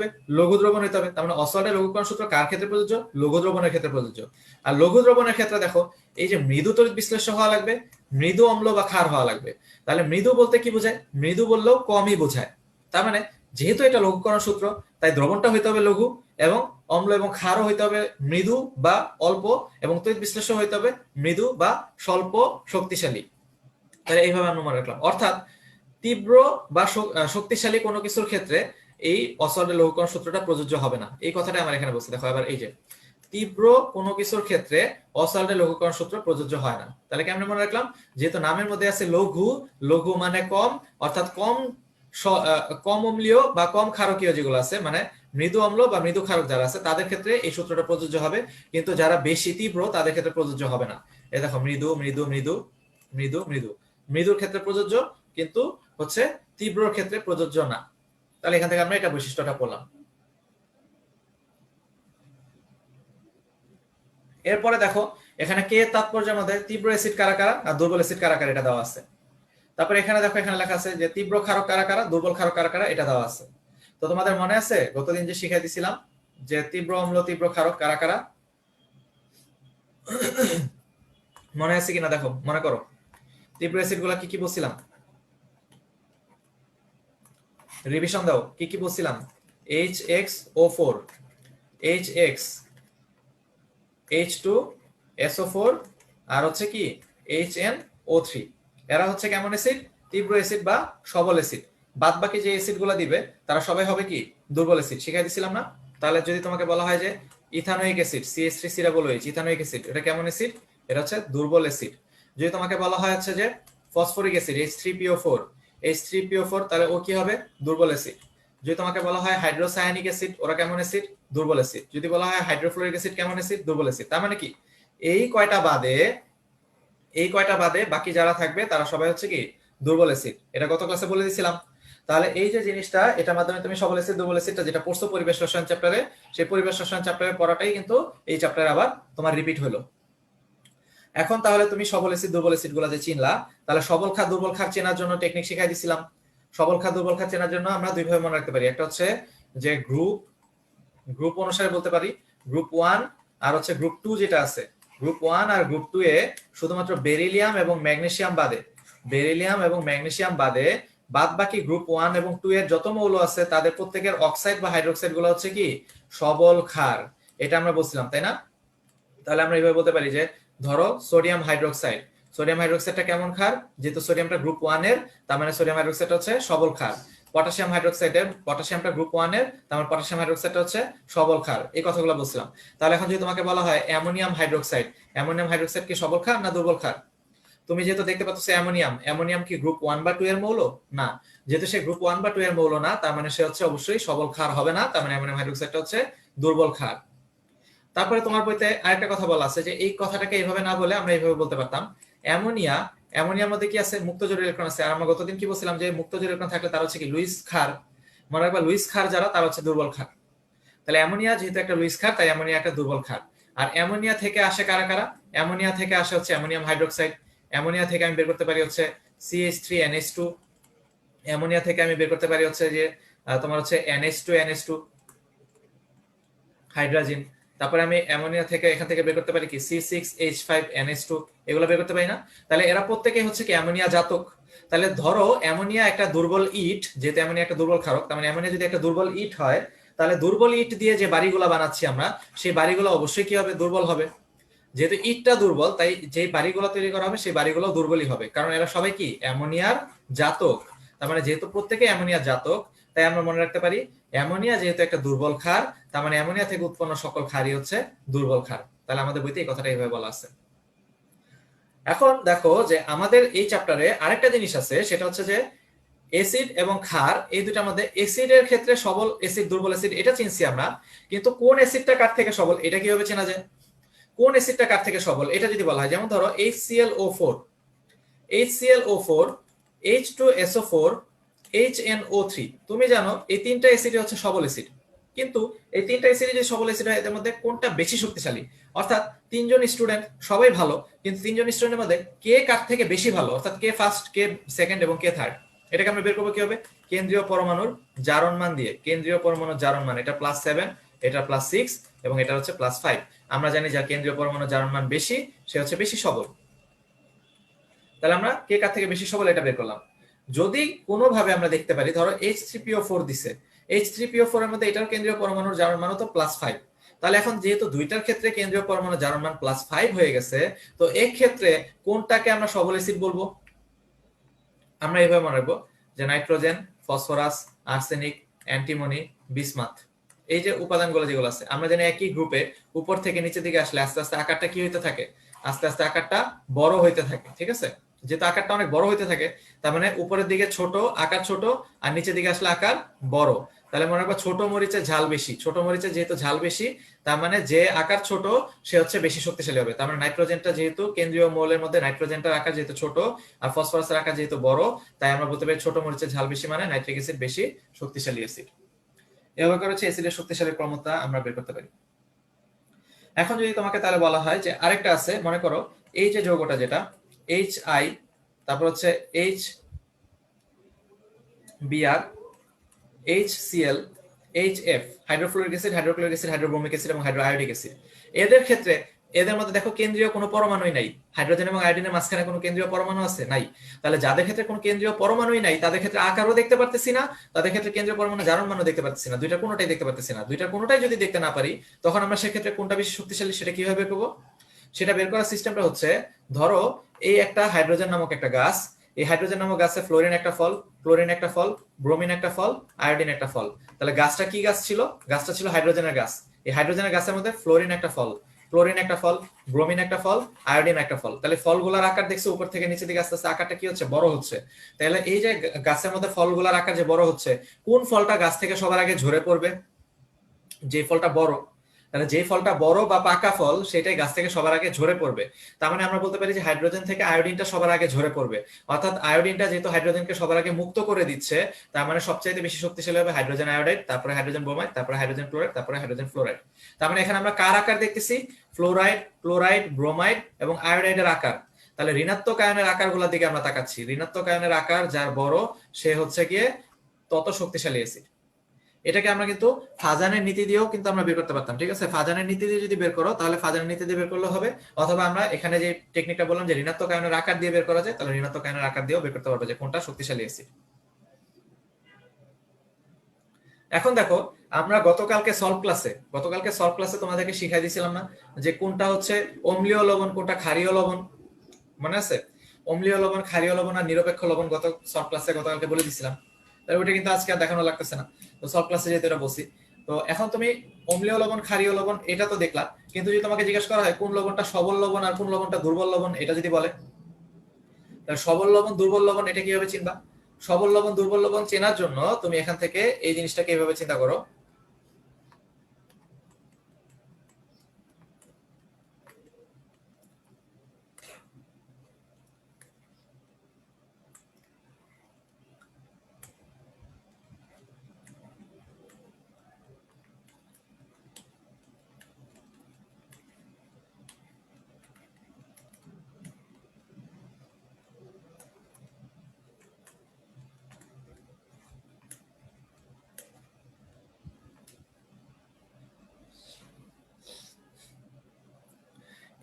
হবে? লঘু দ্রবণ হইতে হবে। তার মানে অসওয়াল্ডের লঘুকরণ সূত্র কার ক্ষেত্রে প্রযোজ্য? লঘু দ্রবণের ক্ষেত্রে প্রযোজ্য। আর লঘু দ্রবণের ক্ষেত্রে দেখো এই যে মৃদু তড়িৎ বিশ্লেষ্য হওয়া লাগবে, মৃদু অম্ল বা ক্ষার হওয়া লাগবে। তাহলে মৃদু বলতে কি বোঝায়? মৃদু বললেও কমই বোঝায়। তার মানে যেহেতু এটা লঘুকরণ সূত্র, তাই দ্রবণটা হইতে হবে লঘু, এবং অম্ল এবং ক্ষারও হইতে হবে মৃদু বা অল্প, এবং তড়িৎ বিশ্লেষ্য হইতে হবে মৃদু বা স্বল্প শক্তিশালী। তাহলে এইভাবে আমরা মনে রাখলাম। অর্থাৎ তীব্র বা শক্তিশালী কোনো কিছুর ক্ষেত্রে এই অসওয়াল্ডের লঘুকরণ সূত্রটা প্রযোজ্য হবে না। এই কথাটা আমার এখানে বলছি। দেখো এবার এই যে তীব্র কোনো কিছুর ক্ষেত্রে অসওয়াল্ডের লঘুকরণ সূত্র প্রযোজ্য হয় না। তাহলে কেমনে মনে রাখলাম? যেহেতু নামের মধ্যে আছে লঘু, লঘু মানে কম, অর্থাৎ কম কম অম্লীয় বা কম ক্ষারকীয় যেগুলো আছে, মানে মৃদু অম্ল বা মৃদু ক্ষারক যারা আছে তাদের ক্ষেত্রে এই সূত্রটা প্রযোজ্য হবে, কিন্তু যারা বেশি তীব্র তাদের ক্ষেত্রে প্রযোজ্য হবে না। এই দেখো মৃদু মৃদু মৃদু মৃদু মৃদু, মৃদুর ক্ষেত্রে প্রযোজ্য, কিন্তু হচ্ছে তীব্রর ক্ষেত্রে প্রযোজ্য না। তাহলে এখান থেকে আমরা এটা বৈশিষ্ট্যটা পড়লাম। এরপরে দেখো এখানে কে তাৎপর্যের মধ্যে তীব্র অ্যাসিড কারা কারা আর দুর্বল অ্যাসিড কারা কারা এটা দেওয়া আছে। তারপরে এখানে দেখো এখানে লেখা আছে যে তীব্র ক্ষারক কারা কারা, দুর্বল ক্ষারক কারা কারা, এটা দেওয়া আছে। তো তোমাদের মনে আছে গতদিন যে শিখাই দিছিলাম যে তীব্র অম্ল তীব্র ক্ষারক কারা কারা? মনে আছে কিনা দেখো, মনে করো তীব্র অ্যাসিড গুলা কি কি বলছিলাম, রিভিশন দাও। কি কি বলছিলাম? HXO4, HX, H2, SO4, আর হচ্ছে কি HNO3। এরা হচ্ছে কেমন অ্যাসিড? তীব্র অ্যাসিড বা সবল অ্যাসিড। বাদ বাকি যে অ্যাসিড গুলা দিবে তারা সবাই হবে কি? দুর্বল অ্যাসিড। শিখাই দিছিলাম না? তাহলে যদি তোমাকে বলা হয় যে ethanoic acid CH3 ethanoic acid, এটা কেমন অ্যাসিড? এটা হচ্ছে দুর্বল অ্যাসিড। যদি তোমাকে বলা হয় হচ্ছে যে ফসফরিক অ্যাসিড H3PO4, তাহলে ও কি হবে? দুর্বল অ্যাসিড। যদি তোমাকে বলা হয় হাইড্রোসায়ানিক অ্যাসিড, ওরা কেমন অ্যাসিড? দুর্বল অ্যাসিড। যদি বলা হয় হাইড্রোফ্লোরিক অ্যাসিড কেমন অ্যাসিড? দুর্বল অ্যাসিড। তার মানে কি এই কয়টা বাদে বাকি যারা থাকবে তারা সবাই হচ্ছে কি? দুর্বল অ্যাসিড। এটা গত ক্লাসে বলে দিয়েছিলাম। তাহলে এই যে জিনিসটা, এটার মাধ্যমে তুমি সবল অ্যাসিড দুর্বল অ্যাসিডটা যেটা পড়ছো পরিবেশ রসায়ন চ্যাপ্টারে, সেই পরিবেশ রসায়ন চ্যাপ্টারে পড়াটাই কিন্তু এই চ্যাপ্টারে আবার তোমার রিপিট হলো। এখন তাহলে তুমি সবল অ্যাসিড দুর্বল অ্যাসিড গুলা যে চিনলা, তাহলে সবল ক্ষার দুর্বল ক্ষার চেনার জন্য টেকনিক শিখাই দিছিলাম। সবল ক্ষার দুর্বল ক্ষার চেনার জন্য আমরা দুই ভাবে মনে রাখতে পারি। একটা হচ্ছে যে গ্রুপ অনুসারে বলতে পারি, গ্রুপ 1 আর হচ্ছে গ্রুপ 2 যেটা আছে। গ্রুপ 1 আর গ্রুপ 2 এ শুধুমাত্র বেরিলিয়াম এবং ম্যাগনেসিয়াম বাদে বাদ বাকি গ্রুপ 1 এবং 2 এর যত মৌল আছে তাদের প্রত্যেকের অক্সাইড বা হাইড্রোক্সাইড গুলো হচ্ছে কি? সবল ক্ষার। এটা আমরা বলছিলাম, তাই না? তাহলে আমরা এইভাবে বলতে পারি যে ধরো সোডিয়াম হাইড্রোক্সাইডটা কেমন ক্ষার? যেহেতু সোডিয়ামটা গ্রুপ 1 এর, তার মানে সোডিয়াম হাইড্রোক্সাইডটা হচ্ছে সবল ক্ষার। পটাশিয়ামটা গ্রুপ 1 এর, তার মানে পটাশিয়াম হাইড্রোক্সাইডটা হচ্ছে সবল ক্ষার। এই কথাগুলো বলছিলাম। তাহলে এখন যদি তোমাকে বলা হয় অ্যামোনিয়াম হাইড্রোক্সাইড কি সবল ক্ষার না দুর্বল ক্ষার? তুমি যেহেতু দেখতে পাচ্ছ অ্যামোনিয়াম কি গ্রুপ 1 বা 2 এর মৌল? না। যেহেতু সে গ্রুপ 1 বা 2 এর মৌল না, তার মানে সে হচ্ছে অবশ্যই সবল ক্ষার হবে না। তার মানে অ্যামোনিয়াম হাইড্রোক্সাইডটা হচ্ছে দুর্বল ক্ষার। তারপরে তোমার বইতে আরেকটা কথা বলা আছে যে এই কথাটাকে এইভাবে না বলে আমরা এইভাবে বলতে পারতাম, অ্যামোনিয়ার মধ্যে কি আছে? মুক্ত জোড় ইলেকট্রন আছে। আর আমরা গতদিন কি বলছিলাম যে মুক্ত জোড় ইলেকট্রন থাকলে তার হচ্ছে কি? লুইস ক্ষার। মনে রাখবা লুইস ক্ষার যারা, তারা হচ্ছে দুর্বল ক্ষার। তাহলে অ্যামোনিয়া যেহেতু একটা লুইস ক্ষার, তাই অ্যামোনিয়া একটা দুর্বল ক্ষার। আর অ্যামোনিয়া থেকে আসে কারা কারা? অ্যামোনিয়া থেকে আসে হচ্ছে অ্যামোনিয়াম হাইড্রোক্সাইড। অ্যামোনিয়া থেকে আমি বের করতে পারি হচ্ছে CH3NH2। অ্যামোনিয়া থেকে আমি বের করতে পারি হচ্ছে যে তোমার হচ্ছে NH2 হাইড্রোজেন। তারপরে আমি অ্যামোনিয়া থেকে এখান থেকে বের করতে পারি কি? C6H5NH2। এগুলো বের করতে পারি না? তাহলে এরা প্রত্যেকেই হচ্ছে কি? অ্যামোনিয়া জাতক। তাহলে ধরো অ্যামোনিয়া একটা দুর্বল ইট, যেহেতু অ্যামোনিয়া একটা দুর্বল ক্ষারক, তার মানে অ্যামোনিয়া যদি একটা দুর্বল ইট হয়, তাহলে দুর্বল ইট দিয়ে যে বাড়িগুলো বানাচ্ছি আমরা, সেই বাড়িগুলো অবশ্যই কি হবে? দুর্বল হবে। যেহেতু ইটটা দুর্বল, তাই যে বাড়িগুলো তৈরি করা হবে সেই বাড়িগুলো দুর্বলই হবে, কারণ এরা সবাই কি? অ্যামোনিয়ার জাতক। তার মানে যেহেতু প্রত্যেকে অ্যামোনিয়ার জাতক, তাই আমরা মনে রাখতে পারি অ্যামোনিয়া যেহেতু একটা দুর্বল ক্ষার, তার মানে অ্যামোনিয়া থেকে উৎপন্ন সকল ক্ষারই হচ্ছে দুর্বল ক্ষার। তাহলে আমাদের বইতে এই কথাটা এইভাবে বলা আছে। এখন দেখো যে আমাদের এই চ্যাপ্টারে আরেকটা জিনিস আছে, সেটা হচ্ছে যে অ্যাসিড এবং ক্ষার, এই দুটার মধ্যে অ্যাসিডের ক্ষেত্রে সবল অ্যাসিড দুর্বল অ্যাসিড এটা চিনছি আমরা, কিন্তু কোন অ্যাসিডটা কার থেকে সবল এটা কিভাবে চেনা যায়? কোন অ্যাসিডটা কার থেকে সবল এটা যদি বলা হয়, যেমন ধরো HClO4, H2SO4, HNO3, তুমি জানো এই তিনটা অ্যাসিড হচ্ছে সবল অ্যাসিড। কিন্তু এই তিনটা অ্যাসিড যদি সবল অ্যাসিড হয়, এদের মধ্যে কোনটা বেশি শক্তিশালী? অর্থাৎ তিনজন স্টুডেন্ট সবাই ভালো, কিন্তু তিনজন স্টুডেন্টের মধ্যে কে কার থেকে বেশি ভালো? অর্থাৎ কে ফার্স্ট, কে সেকেন্ড এবং কে থার্ড? এটাকে আমরা বের করবো কি হবে, কেন্দ্রীয় পরমাণুর জারণ মান দিয়ে। কেন্দ্রীয় পরমাণুর জারণ মান, এটা +7, এটা +6 এবং এটা হচ্ছে +5। আমরা জানি যে কেন্দ্রীয় পরমাণুর জারণ মান বেশি, সে হচ্ছে বেশি সবল। তাহলে আমরা কে কার থেকে বেশি সবল এটা বের করলাম। যদি কোনোভাবে আমরা দেখতে পারি, ধরো H3PO4 দিছে, H3PO4 এর মধ্যে এটার কেন্দ্রীয় পরমাণুর জারণ মান তো +5, তাহলে এখন যেহেতু দুইটার ক্ষেত্রে কেন্দ্রীয় পরমাণু জারণ মান +5 হয়ে গেছে, তো এই ক্ষেত্রে কোনটাকে আমরা সবল অ্যাসিড বলবো? আমরা এইভাবে মনে রাখবো যে nitrogen, phosphorus, arsenic, antimony, bismuth, এই যে উপাদানগুলো যেগুলো আছে, আমরা জানি একই গ্রুপে উপর থেকে নিচের দিকে আসলে আস্তে আস্তে আকারটা কি হইতে থাকে, আস্তে আস্তে আকারটা বড় হইতে থাকে। ঠিক আছে, যেহেতু আকারটা অনেক বড় হইতে থাকে, তার মানে উপরের দিকে ছোট, আকার ছোট, আর নিচের দিকে আসলে আকার বড়। তাহলে মনে রাখবো ছোট মরিচের ঝাল বেশি, ছোট মরিচের যেহেতু ঝাল বেশি, তার মানে যে আকার ছোট সে হচ্ছে বেশি শক্তিশালী হবে। তার মানে নাইট্রোজেনটা যেহেতু কেন্দ্রীয় মৌলের মধ্যে নাইট্রোজেনটার আকার যেহেতু ছোট আর ফসফরাসের আকার যেহেতু বড়, তাই আমরা বলতে পারি ছোট মরিচের ঝাল বেশি মানে নাইট্রিক অ্যাসিড বেশি শক্তিশালী অ্যাসিড। এভাবে করে হচ্ছে অ্যাসিডের শক্তিশালী ক্রমতা আমরা বের করতে পারি। এখন যদি তোমাকে তাহলে বলা হয় যে আরেকটা আছে, মনে করো এই যে যৌগটা যেটা HI, তারপর হচ্ছে HBr, HCl, HF, hydrofluoric acid, hydrochloric acid, হাইড্রোব্রোমিক acid এবং হাইড্রোআয়োডিক অ্যাসিড। এদের ক্ষেত্রে এদের মধ্যে দেখো কেন্দ্রীয় কোনো পরমাণুই নাই। হাইড্রোজেন এবং আয়োডিনের মাঝখানে কোনো কেন্দ্রীয় পরমাণু আছে? নাই। তাহলে যাদের ক্ষেত্রে কোনো কেন্দ্রীয় পরমাণুই নাই, তাদের ক্ষেত্রে আকারও দেখতে পারতেছি না, তাদের ক্ষেত্রে কেন্দ্রীয় পরমাণু জারণ মানও দেখতে পারতেছি না, দুইটা কোনোটাই দেখতে পারতেছি না। দুইটা কোনোটাই যদি দেখতে না পারি, তখন আমরা সেক্ষেত্রে কোনটা বেশি শক্তিশালী সেটা কিভাবে বের করবো? সেটা বের করার সিস্টেমটা হচ্ছে, ধরো এই একটা হাইড্রোজেন নামক একটা গাছ, এই হাইড্রোজেন নামক গাছে ফ্লোরিন একটা ফল, ক্লোরিন একটা ফল, ব্রোমিন একটা ফল, আয়োডিন একটা ফল। তাহলে গাছটা কি গাছ ছিল? গাছটা ছিল হাইড্রোজেনের গাছ। এই হাইড্রোজেনের গাছের মধ্যে ফ্লোরিন একটা ফল, ক্লোরিন একটা ফল, ব্রোমিন একটা ফল, আয়োডিন একটা ফল। তাহলে ফলগুলোর আকার দেখছো উপর থেকে নিচে দিকে আস্তে আস্তে আকারটা কি হচ্ছে, বড় হচ্ছে। তাহলে এই যে গাছের মধ্যে ফলগুলোর আকার যে বড় হচ্ছে, কোন ফলটা গাছ থেকে সবার আগে ঝরে পড়বে? যে ফলটা বড়। তাহলে যে ফলটা বড় বা পাকা ফল, সেটাই গাছ থেকে সবার আগে ঝরে পড়বে। তার মানে আমরা বলতে পারি যে হাইড্রোজেন থেকে আয়োডিনটা সবার আগে ঝরে পড়বে। অর্থাৎ আয়োডিনটা যেহেতু হাইড্রোজেনকে সবার আগে মুক্ত করে দিচ্ছে, তার মানে সবচাইতে বেশি শক্তিশালী হবে হাইড্রোজেন আয়োডাইড, তারপরে হাইড্রোজেন ব্রোমাইড, তারপরে হাইড্রোজেন ক্লোরাইড, তারপরে হাইড্রোজেন ফ্লোরাইড। তার মানে এখানে আমরা কার আকার দেখতেছি? ফ্লোরাইড, ক্লোরাইড, ব্রোমাইড এবং আয়োডাইডের আকার। তাহলে ঋণাত্মক আয়নের আকারগুলোর দিকে আমরা তাকাচ্ছি। ঋণাত্মক আয়নের আকার যার বড়, সে হচ্ছে গিয়ে তত শক্তিশালী অ্যাসিড। এটাকে আমরা কিন্তু ফাজানের নীতি দিয়েও কিন্তু আমরা বের করতে পারতাম। ঠিক আছে, ফাজানের নীতি দিয়ে যদি বের করো, তাহলে ফাজানের নীতি দিয়ে বের করলে হবে, অথবা আমরা এখানে যে টেকনিকটা বললাম যে ঋণাত্মক আয়নের আকার দিয়ে বের করা যায়, তাহলে ঋণাত্মক আয়নের আকার দিয়েও বের করতে পারবো যে কোনটা শক্তিশালী অ্যাসিড। এখন দেখো, আমরা গতকালকে সলভ ক্লাসে তোমাদেরকে শিখাই দিয়েছিলাম না যে কোনটা হচ্ছে অম্লীয় লবণ, কোনটা ক্ষারীয় লবণ? মনে আছে? অম্লীয় লবণ, ক্ষারীয় লবণ আর নিরপেক্ষ লবণ সলভ ক্লাসে গতকালকে বলে দিয়েছিলাম। তাই ওটা কিন্তু আজকে আর দেখানো লাগতেছে না, তো সলভ ক্লাসে যেহেতু এটা বলছি। তো এখন তুমি অম্লীয় লবণ, ক্ষারীয় লবণ এটা তো দেখলা, কিন্তু যদি তোমাকে জিজ্ঞেস করা হয় কোন লবণটা সবল লবণ আর কোন লবণটা দুর্বল লবণ, এটা যদি বলে, তাহলে সবল লবণ, দুর্বল লবণ এটা কিভাবে চিনবা? সবল লবণ, দুর্বল লবণ চেনার জন্য তুমি এখান থেকে এই জিনিসটাকে এইভাবে চিন্তা করো।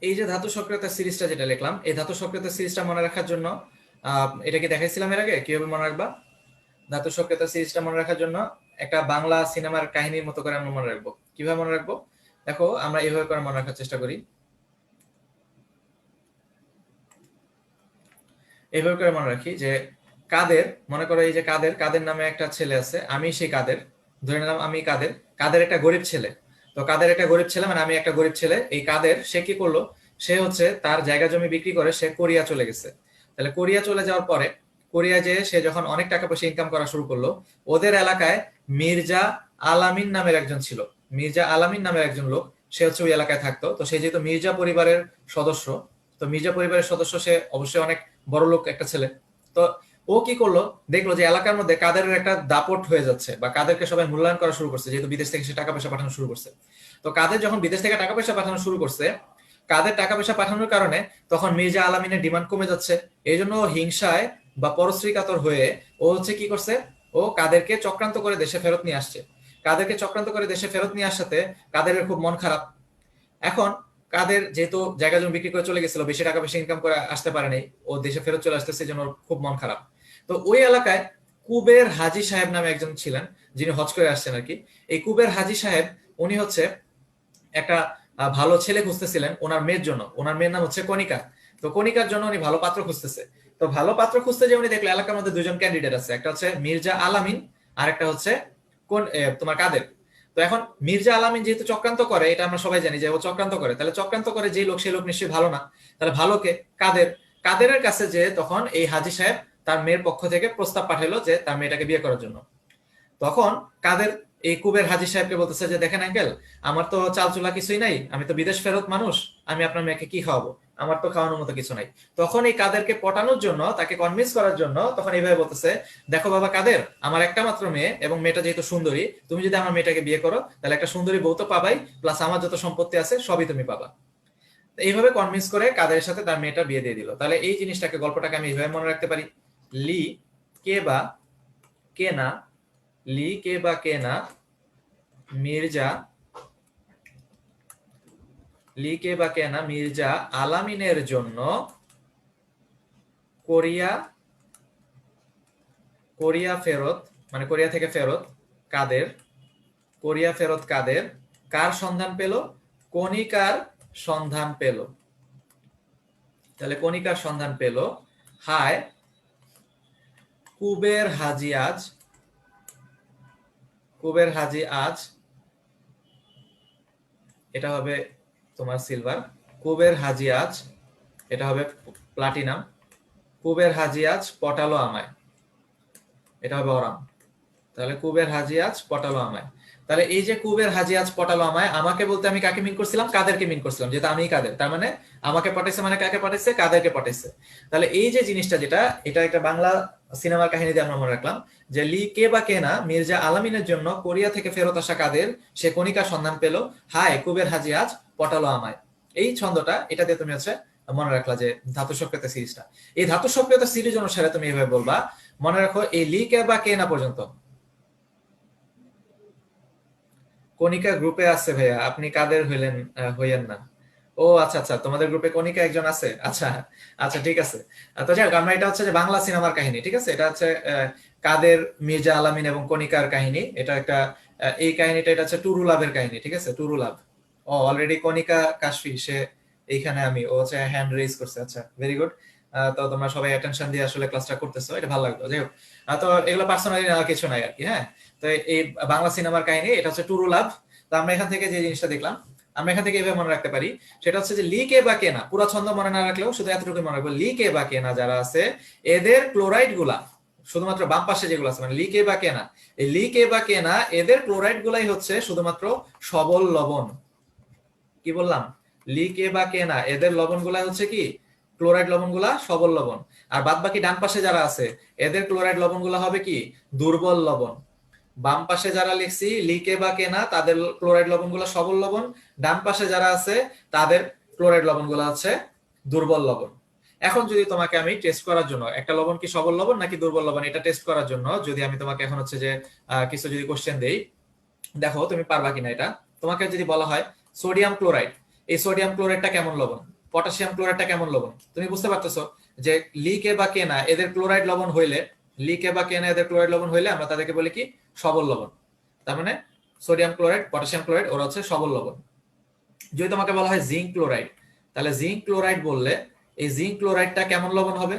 এই যে ধাতু সক্রিয়তার সিরিজটা যেটা লিখলাম, এই ধাতু সক্রিয়তার সিরিজটা মনে রাখার জন্য এটা কি দেখাইছিলাম এর আগে কিভাবে মনে রাখবা? ধাতু সক্রিয়তার সিরিজটা মনে রাখার জন্য একটা বাংলা সিনেমার কাহিনীর মতো করে আমরা মনে রাখবো। কিভাবে মনে রাখবো? দেখো, আমরা এইভাবে করে মনে রাখার চেষ্টা করি। এইভাবে করে মনে রাখি যে কাদের, মনে করো এই যে কাদের, কাদের নামে একটা ছেলে আছে, আমি সেই কাদের, ধরে নিলাম আমি কাদের, কাদের একটা গরিব ছেলে। তো কাদের একটা গরিব ছেলে মানে আমি একটা গরিব ছেলে। এই কাদের সে কি করলো? সে হচ্ছে তার জায়গা জমি বিক্রি করে সে কোরিয়া চলে গেছে। তাহলে কোরিয়া চলে যাওয়ার পরে, কোরিয়া যেয়ে সে যখন অনেক টাকা পয়সা ইনকাম করা শুরু করলো, ওদের এলাকায় মির্জা আলামিন নামের একজন ছিল। মির্জা আলামিন নামের একজন লোক, সে হচ্ছে ওই এলাকায় থাকতো। তো সে যেহেতু মির্জা পরিবারের সদস্য, তো মির্জা পরিবারের সদস্য, সে অবশ্যই অনেক বড় লোক একটা ছেলে। তো ও কি করলো, দেখলো যে এলাকার মধ্যে কাদেরের একটা দাপট হয়ে যাচ্ছে, বা কাদেরকে সবাই মূল্যায়ন করা শুরু করছে, যেহেতু বিদেশ থেকে সে টাকা পয়সা পাঠানো শুরু করছে। তো কাদের যখন বিদেশ থেকে টাকা পয়সা পাঠানো শুরু করছে, কাদের টাকা পয়সা পাঠানোর কারণে তখন মির্জা আলামিনের ডিমান্ড কমে যাচ্ছে। এই জন্য হিংসায় বা পরশ্রী কাতর হয়ে ও হচ্ছে কি করছে, ও কাদেরকে চক্রান্ত করে দেশে ফেরত নিয়ে আসছে। কাদেরকে চক্রান্ত করে দেশে ফেরত নিয়ে আসাতে কাদেরের খুব মন খারাপ। এখন কাদের যেহেতু জায়গা জমি বিক্রি করে চলে গেছিল, বেশি টাকা বেশি ইনকাম করে আসতে পারে নাই, ও দেশে ফেরত চলে আসতেছে, জন্য ওর খুব মন খারাপ। তো ওই এলাকায় কুবের হাজী সাহেব নামে একজন ছিলেন, যিনি হজ করে আসছেন আর কি। এই কুবের হাজী সাহেব উনি হচ্ছে একটা ভালো ছেলে খুঁজতেছিলেন ওনার মেয়ের জন্য। ওনার মেয়ের নাম হচ্ছে কণিকা। তো কণিকার জন্য উনি ভালো পাত্র খুঁজতেছে। তো ভালো পাত্র খুঁজতে যে উনি দেখলো এলাকার মধ্যে দুজন ক্যান্ডিডেট আছে, একটা হচ্ছে মির্জা আলামিন আর একটা হচ্ছে কোন তোমার কাদের। তো এখন মির্জা আলামিন যেহেতু চক্রান্ত করে, এটা আমরা সবাই জানি যে ও চক্রান্ত করে, তাহলে চক্রান্ত করে যে লোক সেই লোক নিশ্চয়ই ভালো না। তাহলে ভালোকে কাদের, কাদেরের কাছে যে তখন এই হাজী সাহেব তার মেয়ের পক্ষ থেকে প্রস্তাব পাঠালো যে তার মেয়েটাকে বিয়ে করার জন্য। তখন কাদের এই কুবের হাজী সাহেবকে বলতেছে যে দেখেন আঙ্কেল, আমার তো চালচুলা কিছুই নাই, আমি তো বিদেশ ফেরত মানুষ, আমি আপনার মেয়েকে কি খাওয়াবো, আমার তো খাওয়ানোর মতো কিছু নাই। তখন এই কাদেরকে পটানোর জন্য, তাকে কনভিন্স করার জন্য তখন এইভাবে বলতেছে, দেখো বাবা কাদের, আমার একটা মাত্র মেয়ে এবং মেয়েটা যেহেতু সুন্দরী, তুমি যদি আমার মেয়েটাকে বিয়ে করো তাহলে একটা সুন্দরী বউ তো পাবাই, প্লাস আমার যত সম্পত্তি আছে সবই তুমি পাবা। এইভাবে কনভিন্স করে কাদের সাথে তার মেয়েটা বিয়ে দিয়ে দিল। তাহলে এই জিনিসটাকে, গল্পটাকে আমি এইভাবে মনে রাখতে পারি, লি কে বা কে না, লি কে বা কে না মির্জা, লি কে বা কে না মির্জা আলামিনের জন্য কোরিয়া, কোরিয়া ফেরত, মানে কোরিয়া থেকে ফেরত কাদের, কোরিয়া ফেরত কাদের কার সন্ধান পেল, কণিকার সন্ধান পেল। তাহলে কণিকার সন্ধান পেল। হায় কুবের হাজী আজ, কুবের হাজী আজ, এটা হবে তোমার সিলভার, কুবের হাজী আজ এটা হবে প্লাটিনাম, কুবের হাজী আজ পটালো আমায়, এটা হবে অরাম। তাহলে কুবের হাজী আজ পটালো আমায়। তাহলে এই যে কুবের হাজী আজ পটালো আমায়, আমাকে বলতে আমি কাকে মিন করছিলাম, কাদেরকে মিন করছিলাম, যেটা আমি কাদের, তার মানে আমাকে পটাইছে মানে কাকে পটাইছে, কাদেরকে পটাইছে। তাহলে এই যে জিনিসটা, যেটা এটা একটা বাংলা সিনেমার কাহিনী দিয়ে আমরা মনে রাখলাম যে লি কে বা কে না মির্জা আলামিনের জন্য কোরিয়া থেকে ফেরত আসা কাদের, সে কণিকার সন্ধান পেল, হায় কুবের হাজী আজ পটালো আমায়। এই ছন্দটা, এটা দিয়ে তুমি হচ্ছে মনে রাখলা যে ধাতু সক্রিয়তা সিরিজটা। এই ধাতু সক্রিয়তা সিরিজ অনুসারে তুমি এইভাবে বলবা, মনে রাখো এই লি কে বা কে না পর্যন্ত কণিকা গ্রুপে আছে ভাইয়া, আপনি কাদের হইলেন, হইয়েন না। ও আচ্ছা আচ্ছা, তোমাদের গ্রুপে কণিকা একজন আছে, আচ্ছা আচ্ছা ঠিক আছে। তো যাই হোক, আমরা এটা হচ্ছে যে বাংলা সিনেমার কাহিনী, ঠিক আছে, এটা হচ্ছে কাদের, মির্জা আলামিন এবং কণিকার কাহিনী। এটা একটা এই কাহিনীটা, এটা হচ্ছে টুরু লাভের কাহিনী, ঠিক আছে, টুরু লাভ। ও অলরেডি কণিকা কাশফি সে এইখানে, আমি ও হচ্ছে হ্যান্ড রেজ করছে, আচ্ছা ভেরি গুড। তো তোমরা সবাই অ্যাটেনশন দিয়ে আসলে ক্লাসটা করতেছো, এটা ভালো লাগলো। যাই হোক, তো এগুলো পার্সোনালি নেওয়ার কিছু নাই আর কি। হ্যাঁ, তো এই বাংলা সিনেমার কাহিনী, এটা হচ্ছে টুরু লাভ। তো আমরা এখান থেকে যে জিনিসটা দেখলাম, আমরা এখান থেকে এভাবে মনে রাখতে পারি, সেটা হচ্ছে যে লি কে বা কে না, পুরো ছন্দ মনে না রাখলেও শুধু এতটুকু মনে রাখবো, লি কে বা কে না যারা আছে, এদের ক্লোরাইড গুলা শুধুমাত্র বাম পাশে যেগুলো আছে, মানে লি কে বা কে না, এই লি কে বা কে না এদের ক্লোরাইড গুলাই হচ্ছে শুধুমাত্র সবল লবণ। কি বললাম? লি কে বা কে না এদের লবণ গুলা হচ্ছে কি, ক্লোরাইড লবণ গুলা সবল লবণ। আর বাদ বাকি ডান পাশে যারা আছে, এদের ক্লোরাইড লবণ গুলা হবে কি, দুর্বল লবণ। বাম পাশে যারা লিখছি লিকে বা কেনা, তাদের ক্লোরাইড লবণগুলো সবল লবণ। ডান পাশে যারা আছে তাদের ক্লোরাইড লবণগুলো হচ্ছে দুর্বল লবণ। এখন যদি তোমাকে আমি টেস্ট করার জন্য, একটা লবণ কি সবল লবণ নাকি দুর্বল লবণ, এটা টেস্ট করার জন্য যদি আমি তোমাকে এখন হচ্ছে যে কিছু যদি কোশ্চেন দেই, দেখো তুমি পারবা কিনা এটা। তোমাকে যদি বলা হয় সোডিয়াম ক্লোরাইড, এই সোডিয়াম ক্লোরাইডটা কেমন লবণ, পটাশিয়াম ক্লোরাইডটা কেমন লবণ, তুমি বুঝতে পারতেছো যে লিকে বা কেনা এদের ক্লোরাইড লবণ হইলে, লিকে বা কেনা এদের ক্লোরাইড লবণ হইলে আমরা তাদেরকে বলি কি, সবল লবণ। তার মানে সোডিয়াম ক্লোরাইড, পটাশিয়াম ক্লোরাইড ওরা হচ্ছে সবল লবণ। যদি তোমাকে বলা হয় জিঙ্ক ক্লোরাইড, তাহলে জিঙ্ক ক্লোরাইড বললে এই জিঙ্ক ক্লোরাইডটা কেমন লবণ হবে,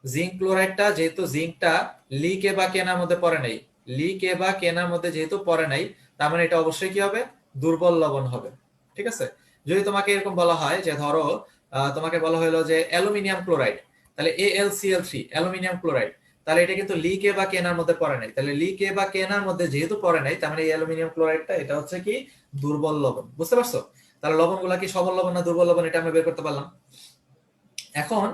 জিঙ্ক ক্লোরাইডটা যেহেতু জিঙ্কটা লিকে বা কেনার মধ্যে পড়ে নাই, লিকে বা কেনার মধ্যে যেহেতু পড়ে নাই, তার মানে এটা অবশ্যই কি হবে, দুর্বল লবণ হবে। ঠিক আছে। যদি তোমাকে এরকম বলা হয় যে ধরো তোমাকে বলা হলো যে অ্যালুমিনিয়াম ক্লোরাইড, তাহলে AlCl3 অ্যালুমিনিয়াম ক্লোরাইড, তাহলে এটা কিন্তু লিকে বা কেনার মধ্যে পড়ে নাই, তাহলে লিকে বা কেনার মধ্যে যেহেতু পড়ে নাই, তার মানে এই অ্যালুমিনিয়াম ক্লোরাইডটা এটা হচ্ছে কি, দুর্বল লবণ। বুঝতে পারছো? তাহলে লবণগুলা কি সবল লবণ না দুর্বল লবণ, এটা আমরা বের করতে পারলাম। এখন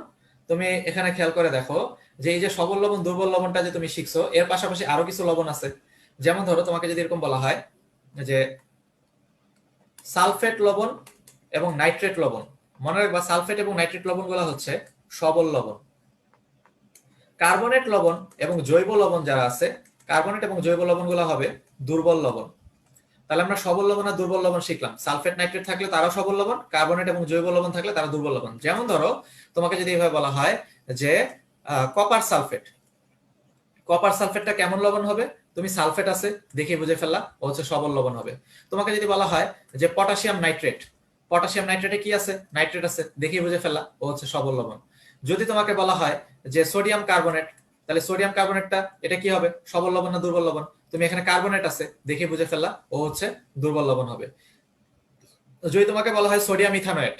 তুমি এখানে খেয়াল করে দেখো যে এই যে সবল লবণ দুর্বল লবণটা যে তুমি শিখছো, এর পাশাপাশি আরো কিছু লবণ আছে। যেমন ধরো তোমাকে যদি এরকম বলা হয় যে সালফেট লবণ এবং নাইট্রেট লবণ, মনে রাখবা সালফেট এবং নাইট্রেট লবণ গুলা হচ্ছে সবল লবণ। কার্বনেট লবণ এবং জৈব লবণ যারা আছে, কার্বনেট এবং জৈব লবণগুলো হবে দুর্বল লবণ। তাহলে আমরা সবল লবণ আর দুর্বল লবণ শিখলাম। সালফেট নাইট্রেট থাকলে তারা সবল লবণ, কার্বনেট এবং জৈব লবণ থাকলে তারা দুর্বল লবণ। যেমন ধরো তোমাকে যদি এভাবে বলা হয় যে কপার সালফেট, কপার সালফেটটা কেমন লবণ হবে, তুমি সালফেট আছে দেখে বুঝে ফেললা ও হচ্ছে সবল লবণ হবে। তোমাকে যদি বলা হয় যে পটাশিয়াম নাইট্রেট, পটাশিয়াম নাইট্রেটে কি আছে, নাইট্রেট আছে দেখে বুঝে ফেললা ও হচ্ছে সবল লবণ। যদি তোমাকে বলা হয় যে সোডিয়াম কার্বনেট, তাহলে সোডিয়াম কার্বনেটটা এটা কি হবে, সবল লবণ না দুর্বল লবণ, তুমি এখানে কার্বনেট আছে দেখে বুঝে ফেললা ও হচ্ছে দুর্বল লবণ হবে। যদি তোমাকে বলা হয় সোডিয়াম ইথানয়েট,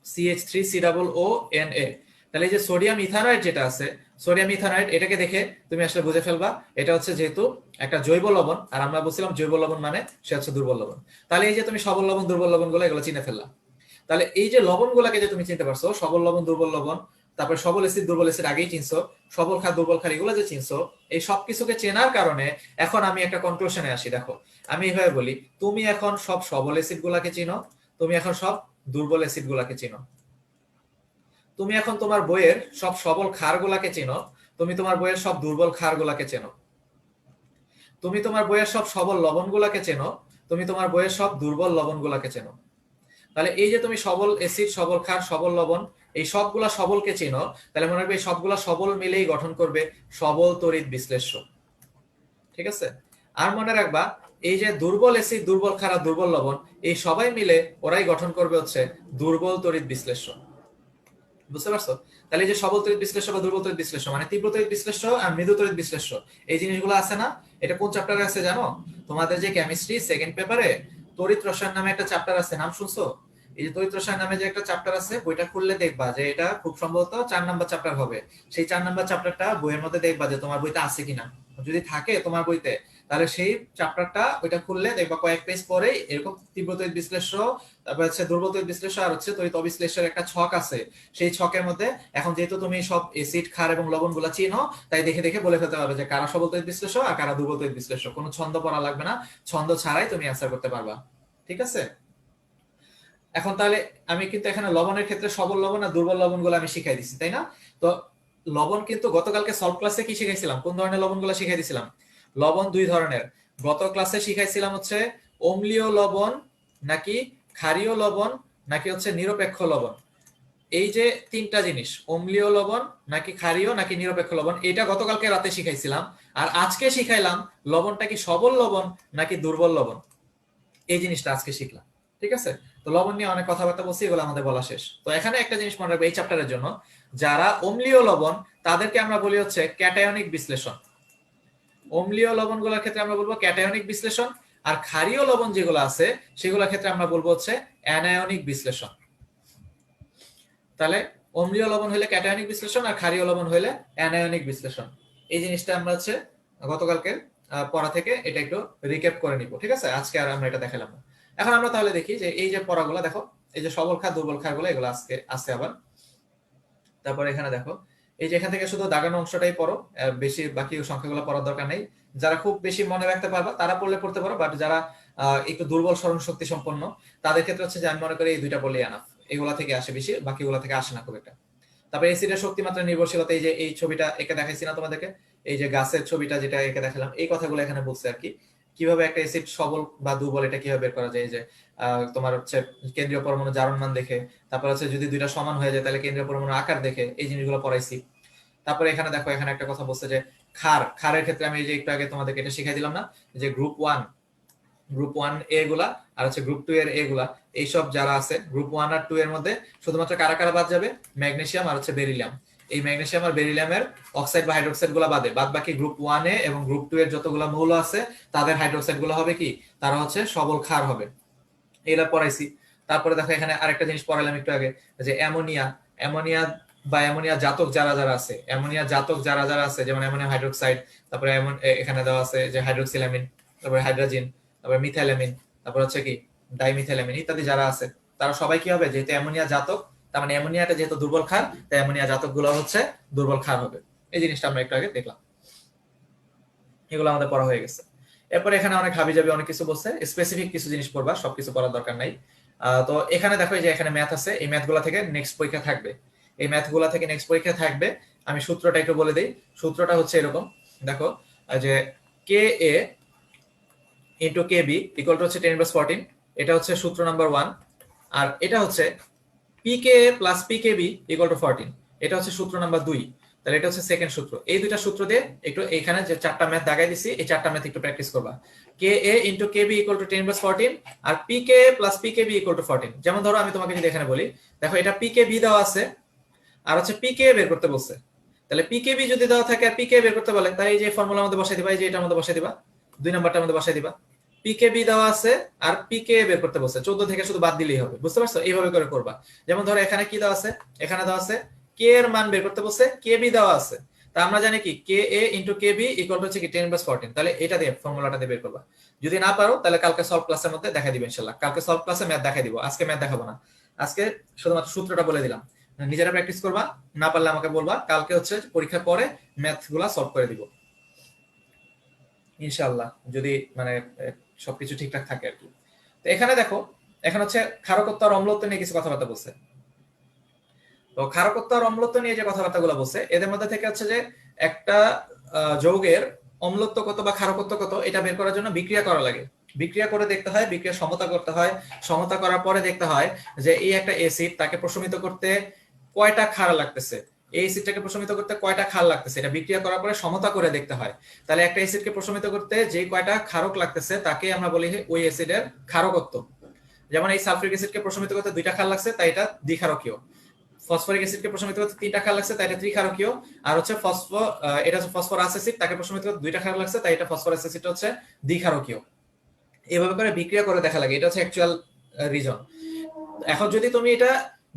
CH3COONA, তাহলে এই যে সোডিয়াম ইথানয়েট যেটা আছে, সোডিয়াম ইথানয়েট এটাকে দেখে তুমি আসলে বুঝে ফেলবা এটা হচ্ছে যেহেতু একটা জৈব লবণ, আর আমরা বলছিলাম জৈব লবণ মানে সে হচ্ছে দুর্বল লবণ। তাহলে এই যে তুমি সবল লবণ দুর্বল লবণ গুলো এগুলো চিনে ফেললা। তাহলে এই যে লবণ গুলাকে যে তুমি চিনতে পারছো, সবল লবণ দুর্বল লবণ, তারপর সবল এসিড দুর্বল এসিড আগেই চিনছো, সবল ক্ষার দুর্বল ক্ষার এগুলো যে চিনছো, এই সবকিছুকে চেনার কারণে এখন আমি একটা কনক্লুশনে আসি। দেখো আমি এইভাবে বলি, তুমি এখন সব সবল এসিড গুলাকে চিনো, তুমি এখন সব দুর্বল এসিড গুলাকে চিনো, তুমি এখন তোমার বইয়ের সব সবল ক্ষার গুলাকে চিনো, তুমি তোমার বইয়ের সব দুর্বল ক্ষার গুলাকে চেনো, তুমি তোমার বইয়ের সব সবল লবণ গুলাকে চেনো, তুমি তোমার বইয়ের সব দুর্বল লবণ গুলাকে চেনো। তাহলে এই যে তুমি সবল এসিড সবল ক্ষার সবল লবণ এই সবগুলা সবলকে চিনো, তাহলে মনে রাখবে এই সবগুলা সবল মিলেই গঠন করবে সবল তড়িৎ বিশ্লেষ্য। ঠিক আছে, আর মনে রাখবা এই যে দুর্বল এসিড দুর্বল ক্ষার আর দুর্বল লবণ এই সবাই মিলে ওরাই গঠন করবে হচ্ছে দুর্বল তড়িৎ বিশ্লেষ্য। বুঝতে পারছো? তাহলে এই যে সবল তড়িৎ বিশ্লেষ্য বা দুর্বল তড়িৎ বিশ্লেষ্য মানে তীব্র তড়িৎ বিশ্লেষ্য আর মৃদু তড়িৎ বিশ্লেষ্য, এই জিনিসগুলো আছে না, এটা কোন চ্যাপ্টারে আছে জানো? তোমাদের যে কেমিস্ট্রি সেকেন্ড পেপারে তড়িৎ রসায়ন নামে একটা চ্যাপ্টার আছে, নাম শুনছো? এই যে তড়িৎ রসায়ন নামে যে একটা চ্যাপ্টার আছে, বইটা খুললে দেখবা যে এটা খুব সম্ভবত 4 নাম্বার চ্যাপ্টার হবে। সেই 4 নাম্বার চ্যাপ্টারটা বইয়ের মধ্যে দেখবা যে তোমার বইতে আছে কিনা, যদি থাকে তোমার বইতে তাহলে সেই চ্যাপ্টারটা ওইটা খুললে দেখবা কয়েক পেজ পরেই এরকম তীব্র তড়িৎ বিশ্লেষ্য, তারপর হচ্ছে দুর্বল তড়িৎ বিশ্লেষ্য আর হচ্ছে তড়িৎ অবিশ্লেষ্যের একটা ছক আছে। সেই ছকের মধ্যে এখন যেহেতু তুমি সব এসিড ক্ষার এবং লবণ গুলা চিনো, তাই দেখে দেখে বলে ফেলতে পারবে যে কারা সবল তড়িৎ বিশ্লেষ্য আর কারা দুর্বল তড়িৎ বিশ্লেষ্য। কোনো ছন্দ পড়া লাগবে না, ছন্দ ছাড়াই তুমি অ্যান্সার করতে পারবা। ঠিক আছে, এখন তাহলে আমি কিন্তু এখানে লবণের ক্ষেত্রে সবল লবণ আর দুর্বল লবণ গুলো আমি শিখাই দিচ্ছি, তাই না? তো লবণ কিন্তু গতকালকে সলভ ক্লাসে কি শিখাইছিলাম, কোন ধরনের লবণ গুলো শিখাই দিছিলাম? লবণ দুই ধরনের। গত ক্লাসে শিখাইছিলাম হচ্ছে অম্লীয় লবণ নাকি ক্ষারীয় লবণ নাকি হচ্ছে নিরপেক্ষ লবণ। এই যে তিনটা জিনিস, অম্লীয় লবণ নাকি ক্ষারীয় নাকি নিরপেক্ষ লবণ, এটা গতকালকে রাতে শিখাইছিলাম। আর আজকে শিখাইলাম লবণটা কি সবল লবণ নাকি দুর্বল লবণ, এই জিনিসটা আজকে শিখলাম। ঠিক আছে, তো লবণ নিয়ে অনেক কথাবার্তা বলছি, এগুলো আমাদের বলা শেষ। তো এখানে একটা জিনিস মনে রাখবে এই চ্যাপ্টারের জন্য, যারা অম্লীয় লবণ তাদেরকে আমরা বলি হচ্ছে ক্যাটায়নিক বিশ্লেষণ। অম্লীয় লবণগুলোর ক্ষেত্রে আমরা বলবো ক্যাটায়নিক বিশ্লেষণ, আর ক্ষারীয় লবণ যেগুলো আছে সেগুলোর ক্ষেত্রে আমরা বলবো হচ্ছে অ্যানায়নিক বিশ্লেষণ। তাহলে অম্লীয় লবণ হলে ক্যাটায়নিক বিশ্লেষণ আর ক্ষারীয় লবণ হলে অ্যানায়নিক বিশ্লেষণ। এই জিনিসটা আমরা হচ্ছে গতকালকে পড়া থেকে এটা একটু রিক্যাপ করে নিব। ঠিক আছে, আজকে আর আমরা এটা দেখালাম না। এখন আমরা তাহলে দেখি যে এই যে পড়াগুলো দেখো, এই যে সবল ক্ষার দুর্বল ক্ষার গুলো এগুলো আজকে আছে আবার। তারপর এখানে দেখো এই যে এখান থেকে শুধু দাগানো অংশটাই পড়ো, বেশি বাকি সংখ্যাগুলো পড়ার দরকার নেই। যারা খুব বেশি মনে রাখতে পারবা তারা পড়তে পারো, বাট যারা একটু দুর্বল স্মরণ শক্তি সম্পন্ন তাদের ক্ষেত্রে হচ্ছে যে আমি মনে করি এই দুইটা বললেই এনাফ, এগুলা থেকে আসে বেশি, বাকিগুলা থেকে আসে না খুব একটা। তারপরে এসিডের শক্তিমাত্রা নির্ভরশীলতা, এই যে এই ছবিটা একে দেখাইছি না তোমাদেরকে, এই যে গাছের ছবিটা যেটা একে দেখালাম, এই কথাগুলো এখানে বলছে আর কি, কিভাবে একটা এসিড সবল বা দুর্বল এটা কিভাবে বের করা যায়। যে তোমার হচ্ছে কেন্দ্রীয় পরমাণু জারণ মান দেখে, তারপর হচ্ছে যদি দুইটা সমান হয়ে যায় তাহলে কেন্দ্রীয় পরমাণু আকার দেখে, এই জিনিসগুলো পড়াইছি। তারপরে এখানে দেখো এখানে একটা কথা বলছে যে ক্ষারের ক্ষেত্রে আমি এই যে একটু আগে তোমাদেরকে এটা শিখাই দিলাম না, যে গ্রুপ 1 এ গুলা আর হচ্ছে গ্রুপ 2 এর এ গুলা, এইসব যারা আছে গ্রুপ 1 আর 2 এর মধ্যে শুধুমাত্র কারা কারা বাদ যাবে, ম্যাগনেসিয়াম আর হচ্ছে বেরিলিয়াম। এই ম্যাগনেসিয়াম আর বেরিলিয়ামের অক্সাইড বা হাইড্রোক্সাইড গুলা বাদে বাদ বাকি গ্রুপ 1 এ এবং গ্রুপ 2 এর যতগুলো মৌল আছে তাদের হাইড্রোক্সাইড গুলো হবে কি, তারা হচ্ছে সবল ক্ষার হবে। এগুলা পড়াইছি। তারপরে দেখো এখানে আরেকটা জিনিস পড়াইলাম একটু আগে, যে অ্যামোনিয়া বা অ্যামোনিয়া জাতক যারা যারা আছে, অ্যামোনিয়া জাতক যারা যারা আছে, যেমন অ্যামোনিয়াম হাইড্রোক্সাইড, তারপরে এখানে দেওয়া আছে যে হাইড্রোক্সিলামিন, তারপরে হাইড্রোজিন, তারপরে মিথাইলামিন, তারপর হচ্ছে কি ডাইমিথাইলামিন ইত্যাদি যারা আছে, তারা সবাই কি হবে, যেহেতু অ্যামোনিয়া জাতক, তার মানে অ্যামোনিয়াটা যেহেতু দুর্বল ক্ষার, তাই অ্যামোনিয়া জাতক গুলো হচ্ছে দুর্বল ক্ষার হবে। এই জিনিসটা আমরা একটু আগে দেখলাম, এগুলো আমাদের পড়া হয়ে গেছে। এরপরে এখানে অনেক হাবিজাবি অনেক কিছু বলছে, স্পেসিফিক কিছু জিনিস পড়বা, সবকিছু পড়ার দরকার নাই। তো এখানে দেখো যে এখানে ম্যাথ আছে, এই ম্যাথগুলো থেকে নেক্সট পরীক্ষা থাকবে, এই ম্যাথগুলো থেকে নেক্সট পরীক্ষা থাকবে। আমি সূত্রটা একটু বলে দিই। সূত্রটা হচ্ছে এরকম, দেখো যে K A into K B equal to হচ্ছে 10^14, এটা হচ্ছে সূত্র নাম্বার 1। আর এটা হচ্ছে পিকে প্লাস পিকেবি ইকুয়াল টু 14, এটা হচ্ছে সূত্র নাম্বার 2। তাহলে এটা হচ্ছে সেকেন্ড সূত্র। এই দুইটা সূত্র দিয়ে একটু এখানে যে চারটা ম্যাথ দাগাই দিছি, এই চারটা ম্যাথ একটু প্র্যাকটিস করবা। K A into K B equal to 10^14 আর pK plus pKb equal to 14। যেমন ধরো আমি তোমাকে যদি এখানে বলি, দেখো এটা পিকে বি দেওয়া আছে আর হচ্ছে পিকে বের করতে বলছে। তাহলে পিকে বি যদি দেওয়া থাকে আর পিকে বের করতে বলে, তাই এই যে ফর্মুলার মধ্যে বসাই দিবা, এই যে এটার মধ্যে বসাই দিবা, 2 নাম্বারটার মধ্যে বসাই দিবা। পিকে বি দেওয়া আছে আর পিকে বের করতে বলছে, 14 থেকে শুধু বাদ দিলেই হবে, বুঝতে পারছো? এইভাবে করে করবা। যেমন ধরো এখানে কি দেওয়া আছে, এখানে দেওয়া আছে কে এর মান বের করতে বলছে, কে বি দেওয়া আছে। তা আমরা জানি কি K A into K B equal to হচ্ছে কি 10^14। তাহলে এটা দিয়ে ফর্মুলাটা দিয়ে বের করবা। যদি না পারো তাহলে কালকে সলভ ক্লাসের মধ্যে দেখা দিবে ইনশাআল্লাহ। কালকে সলভ ক্লাসে ম্যাথ দেখাই দিব, আজকে ম্যাথ দেখাবো না। আজকে শুধুমাত্র সূত্রটা বলে দিলাম, নিজেরা প্র্যাকটিস করবা, না পারলে আমাকে বলবা, কালকে হচ্ছে পরীক্ষার পরে ম্যাথ গুলা সলভ করে দিব ইনশাআল্লাহ, যদি মানে সবকিছু ঠিকঠাক থাকে আর কি। তো এখানে দেখো, এখন হচ্ছে ক্ষারকত্ব আর অম্লত্ব নিয়ে কিছু কথাবার্তা বলছে। তো ক্ষারকত্ব আর অম্লত্ব নিয়ে যে কথাবার্তাগুলো বলছে, এদের মধ্যে থেকে হচ্ছে যে একটা যৌগের অম্লত্ব কত বা ক্ষারকত্ব কত এটা বের করার জন্য বিক্রিয়া করা লাগে। বিক্রিয়া করে দেখতে হয়, বিক্রিয়া সমতা করতে হয়, সমতা করার পরে দেখতে হয় যে এই একটা অ্যাসিড, তাকে প্রশমিত করতে কয়টা ক্ষার লাগতেছে, এই অ্যাসিডটাকে প্রশমিত করতে কয়টা ক্ষার লাগতেছে, এটা বিক্রিয়া করার পরে সমতা করে দেখতে হয়। তাহলে একটা অ্যাসিডকে প্রশমিত করতে যে কয়টা ক্ষারক লাগতেছে তাকে আমরা বলি ওই অ্যাসিডের ক্ষারকত্ব। যেমন এই সালফিউরিক অ্যাসিডকে প্রশমিত করতে 2টা ক্ষার লাগছে, তাই এটা দ্বিক্ষারকীয়। ফসফরিক অ্যাসিডকে প্রশমিত করতে 3টা ক্ষার লাগছে, তাই এটা ত্রিক্ষারকীয়। আর হচ্ছে এটা হচ্ছে ফসফরাস অ্যাসিড, তাকে প্রশমিত করতে 2টা ক্ষার লাগছে, তাই এটা ফসফরাস অ্যাসিডটা হচ্ছে দ্বিক্ষারকীয়। এইভাবে করে বিক্রিয়া করে দেখা লাগে, এটা হচ্ছে অ্যাকচুয়াল রিজন। এখন যদি তুমি এটা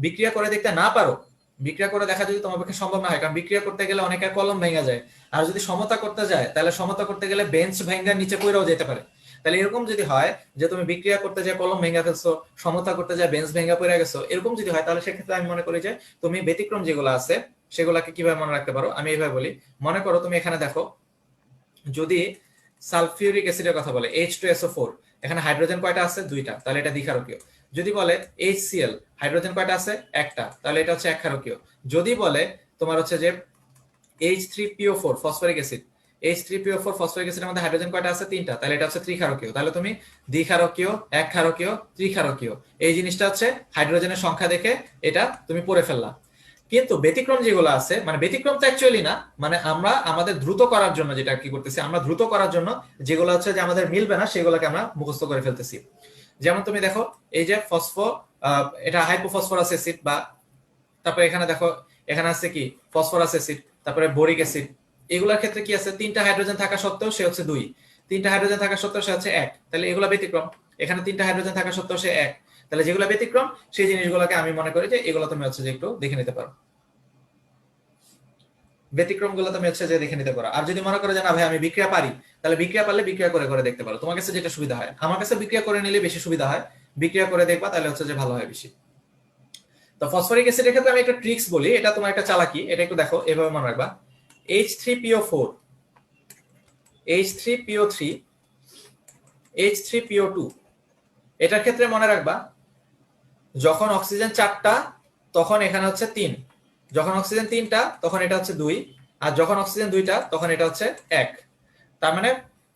বিক্রিয়া করে দেখতে না পারো, বিক্রিয়া করে দেখা যদি তোমার পক্ষে সম্ভব না হয়, কারণ বিক্রিয়া করতে গেলে অনেকের কলম ভেঙে যায়, আর যদি সমতা করতে যায় তাহলে সমতা করতে গেলে বেঞ্চ ভেঙে নিচে পড়েও যেতে পারে। তাহলে এরকম যদি হয় যে তুমি বিক্রিয়া করতে যায় কলম ভেঙে ফেলছো, সমতা করতে যায় বেঞ্চ ভেঙে পড়ে গেছো, এরকম যদি হয় তাহলে সেক্ষেত্রে আমি মনে করি যে তুমি ব্যতিক্রম যেগুলো আছে সেগুলোকে কিভাবে মনে রাখতে পারো, আমি এইভাবে বলি। মনে করো তুমি এখানে দেখো, যদি সালফিউরিক অ্যাসিডের কথা বলে H2SO4, এখানে হাইড্রোজেন কয়টা আছে? 2টা, তাহলে এটা দ্বিক্ষারকীয়। যদি বলে HCl, হাইড্রোজেন কয়টা আছে? 1টা, তাহলে এটা হচ্ছে একক্ষারকীয়। যদি বলে তোমার হচ্ছে যে H3PO4 phosphoric acid, H3PO4 phosphoric অ্যাসিডের মধ্যে হাইড্রোজেন কয়টা আছে? 3টা, তাহলে এটা হচ্ছে ত্রিক্ষারকীয়। তাহলে তুমি দ্বিক্ষারকীয়, একক্ষারকীয়, ত্রিক্ষারকীয় এই জিনিসটা হচ্ছে হাইড্রোজেনের সংখ্যা দেখে এটা তুমি পড়ে ফেললা। কিন্তু ব্যতিক্রম যেগুলো আছে, মানে ব্যতিক্রম তো অ্যাকচুয়ালি না, মানে আমরা আমাদের দ্রুত করার জন্য যেটা কি করতেছি, আমরা দ্রুত করার জন্য যেগুলো হচ্ছে যে আমাদের মিলবে না সেগুলোকে আমরা মুখস্থ করে ফেলতেছি। যেমন তুমি দেখো এই যে এটা হাইপোফসফরাস অ্যাসিড, বা তারপরে এখানে দেখো এখানে আছে কি ফসফরাস অ্যাসিড, তারপরে বোরিক অ্যাসিড। এগুলোর ক্ষেত্রে কি আছে? 3টা হাইড্রোজেন থাকা সত্ত্বেও সে হচ্ছে 2, 3টা হাইড্রোজেন থাকা সত্ত্বেও সে হচ্ছে 1, তাহলে এগুলো ব্যতিক্রম। এখানে 3টা হাইড্রোজেন থাকা সত্ত্বেও সে 1, তাহলে যেগুলো ব্যতিক্রম সেই জিনিসগুলোকে আমি মনে করি যে এগুলো তুমি হচ্ছে যে একটু দেখে নিতে পারো, ব্যতিক্রম গুলো তুমি হচ্ছে যে দেখে নিতে পারো। আর যদি মনে করো যে না ভাই আমি বিক্রিয়া পারি, তাহলে বিক্রিয়া পারলে বিক্রিয়া করে করে দেখতে পারো, তোমার কাছে যেটা সুবিধা হয়। আমার কাছে বিক্রিয়া করে নিলে বেশি সুবিধা হয়, বিক্রিয়া করে দেখবা তাহলে হচ্ছে যে ভালো হয় বেশি। তো ফসফরিক অ্যাসিডের ক্ষেত্রে আমি একটা ট্রিক্স বলি, এটা তোমার একটা চালাকি, এটা একটু দেখো, এভাবে মনে রাখবা। H3PO4, H3PO3, H3PO2, এটার ক্ষেত্রে মনে রাখবা যখন অক্সিজেন 4টা তখন এখানে হচ্ছে 3, যখন অক্সিজেন 3টা তখন এটা হচ্ছে 2, আর যখন অক্সিজেন 2টা তখন এটা হচ্ছে 1। তার মানে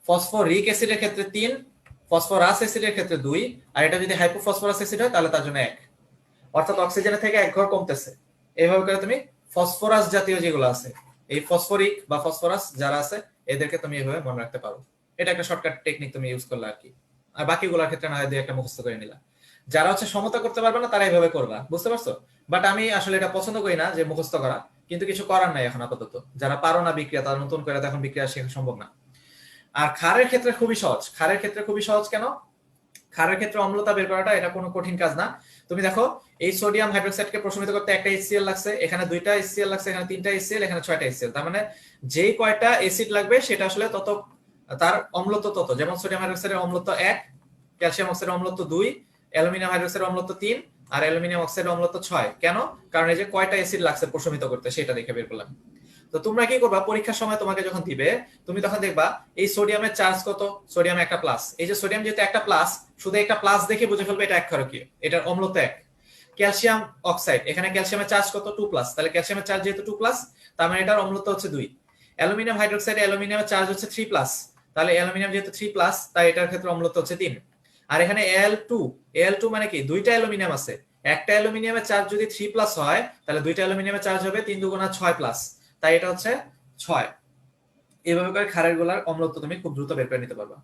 ফসফরিক অ্যাসিডের ক্ষেত্রে 3, ফসফরাস অ্যাসিডের ক্ষেত্রে 2, আর এটা যদি হাইপোফসফরাস অ্যাসিড হয় তাহলে তার জন্য 1, অর্থাৎ অক্সিজেনের থেকে 1 ঘর কমতেছে। এইভাবে করে তুমি ফসফরাস জাতীয় যেগুলো আছে, এই ফসফরিক বা ফসফরাস যারা আছে এদেরকে তুমি এইভাবে মনে রাখতে পারো। এটা একটা শর্টকাট টেকনিক তুমি ইউজ করলে আর কি। আর বাকিগুলোর ক্ষেত্রে না হয় দুই একটা মুখস্থ করে নিলা। যারা হচ্ছে সমতা করতে পারবে না তারা এইভাবে করবা, বুঝতে পারছো? বাট আমি আসলে এটা পছন্দ করি না যে মুখস্থ করা, কিন্তু কিছু করার নাই এখন আপাতত। যারা পারো না বিক্রিয়া, তারা নতুন করে এখন বিক্রিয়া শেখা সম্ভব না। আর ক্ষারের ক্ষেত্রে খুবই সহজ। ক্ষারের ক্ষেত্রে খুবই সহজ কেন? ক্ষারের ক্ষেত্রে অম্লতা বের করাটা এটা কোনো কঠিন কাজ না। তুমি দেখো এই সোডিয়াম হাইড্রোক্সাইডকে প্রশমিত করতে একটা HCl লাগছে, এখানে 2টা HCl লাগছে, এখানে 3টা HCl, এখানে 6টা HCl। তার মানে যেই কয়টা অ্যাসিড লাগবে সেটা আসলে তত তার অম্লত্ব তত। যেমন সোডিয়াম হাইড্রোক্সাইডের অম্লত্ব 1, ক্যালসিয়াম অক্সাইডের অম্লত্ব 2, অ্যালুমিনিয়াম হাইড্রোক্সাইডের অম্লত্ব 3, আর অ্যালুমিনিয়াম অক্সাইডের অম্লত্ব 6। কেন? কারণ এই যে কয়টা অ্যাসিড লাগছে প্রশমিত করতে সেটা দেখে বের করলাম। তো তোমরা কি করবা, পরীক্ষার সময় তোমাকে যখন দিবে তুমি তখন দেখবা এই সোডিয়ামের চার্জ কত, সোডিয়াম একটা প্লাস। এই যে সোডিয়াম যেহেতু একটা প্লাস, শুধু একটা প্লাস দেখে বুঝে ফেলবে এটা একক্ষারকীয়, এটার অম্লত্ব 1। ক্যালসিয়াম অক্সাইড, এখানে ক্যালসিয়ামের চার্জ কত 2+, তাহলে ক্যালসিয়ামের চার্জ যেহেতু 2+, তার মানে এটার অম্লত্ব হচ্ছে 2। অ্যালুমিনিয়াম হাইড্রোক্সাইডে অ্যালুমিনিয়ামের চার্জ হচ্ছে 3+, তাহলে অ্যালুমিনিয়াম যেহেতু 3+, তাই এটার ক্ষেত্রে অম্লত্ব হচ্ছে 3। আর এখানে Al2 মানে কি, দুইটা অ্যালুমিনিয়াম আছে, একটা অ্যালুমিনিয়ামের চার্জ যদি 3+ হয় তাহলে দুইটা অ্যালুমিনিয়ামের চার্জ হবে 3 × 2 = 6+, তাই এটা হচ্ছে 6। এইভাবে করে ক্ষারের গোলার অম্লত্ব তুমি খুব দ্রুত বের করে নিতে পারবা।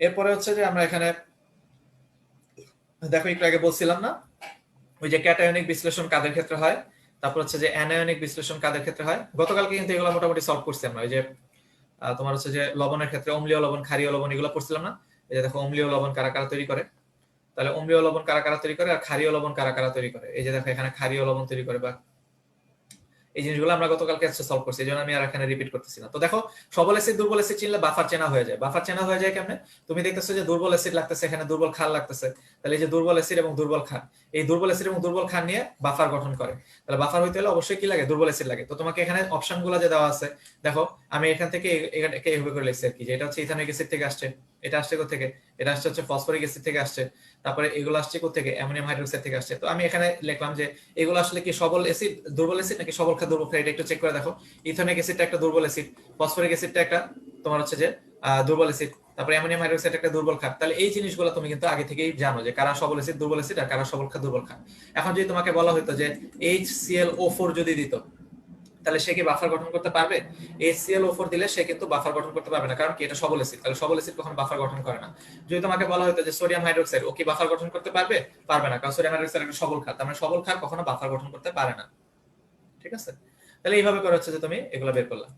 এরপরে হচ্ছে যে আমরা এখানে দেখো একটু আগে বলছিলাম না, ওই যে ক্যাটায়নিক বিশ্লেষণ কাদের ক্ষেত্রে হয়, তারপর হচ্ছে যে অ্যানায়নিক বিশ্লেষণ কাদের ক্ষেত্রে হয়। গতকালকে কিন্তু এগুলো মোটামুটি সলভ করছি আমরা। ওই যে তোমার হচ্ছে যে লবণের ক্ষেত্রে অম্লীয় লবণ, ক্ষারীয় লবণ, এগুলো পড়ছিলাম না। এই যে দেখো অম্লীয় লবণ কারা কারা তৈরি করে, তাহলে অম্লীয় লবণ কারা কারা তৈরি করে আর ক্ষারীয় লবণ কারা কারা তৈরি করে। এই যে দেখো এখানে ক্ষারীয় লবণ তৈরি করে, বা এই জিনিসগুলো আমরা গতকালকে সলভ করছি, এই জন্য আমি আর এখানে রিপিট করতেছি না। তো দেখো সবল অ্যাসিড দুর্বল অ্যাসিড চিনলে বাফার চেনা হয়ে যায়। বাফার চেনা হয়ে যায় কেমনে, তুমি দেখতেছো যে দুর্বল অ্যাসিড লাগতেছে, এখানে দুর্বল ক্ষার লাগতেছে, তাহলে এই যে দুর্বল অ্যাসিড এবং দুর্বল ক্ষার, এই দুর্বল অ্যাসিড এবং দুর্বল ক্ষার নিয়ে বাফার গঠন করে। তাহলে বাফার হইতে হলে অবশ্যই কি লাগে, দুর্বল অ্যাসিড লাগে। তো তোমাকে এখানে অপশনগুলো যে দেওয়া আছে, দেখো আমি এখান থেকে এটাকে এইভাবে করে লিখছি আর কি, যে এটা হচ্ছে ইথানোয়িক অ্যাসিড থেকে আসছে, এটা আসছে কোথা থেকে, এটা আসছে হচ্ছে ফসফরিক অ্যাসিড থেকে আসছে, তারপরে এগুলো আসছে কোথা থেকে, অ্যামোনিয়াম হাইড্রোক্সাইড থেকে আসছে। তো আমি এখানে লিখলাম যে এগুলো আসলে কি সবল অ্যাসিড দুর্বল অ্যাসিড নাকি সবল ক্ষার দুর্বল ক্ষার, এটা একটু চেক করে দেখো। ইথানোয়িক অ্যাসিডটা একটা দুর্বল অ্যাসিড, ফসফরিক অ্যাসিডটা একটা তোমার হচ্ছে যে দুর্বল অ্যাসিড, তারপরে অ্যামোনিয়াম হাইড্রোক্সাইড একটা দুর্বল ক্ষার। তাহলে এই জিনিসগুলো তুমি কিন্তু আগে থেকেই জানো যে কারা সবল অ্যাসিড দুর্বল অ্যাসিড আর কারা সবল ক্ষার দুর্বল ক্ষার। এখন যদি তোমাকে বলা হতো যে HClO4 যদি দিত, তাহলে সে কি বাফার গঠন করতে পারবে? HClO4 দিলে সে কিন্তু বাফার গঠন করতে পারবে না, কারণ কি এটা সবল অ্যাসিড, তাহলে সবল অ্যাসিড কখনো বাফার গঠন করে না। যদি তোমাকে বলা হতো যে সোডিয়াম হাইড্রোক্সাইড, ও কি বাফার গঠন করতে পারবে? পারবে না, কারণ সোডিয়াম হাইড্রোক্সাইড একটা সবল ক্ষার, তার মানে সবল ক্ষার কখনো বাফার গঠন করতে পারে না। ঠিক আছে, তাহলে এইভাবে করে হচ্ছে যে তুমি এগুলো বের করলা।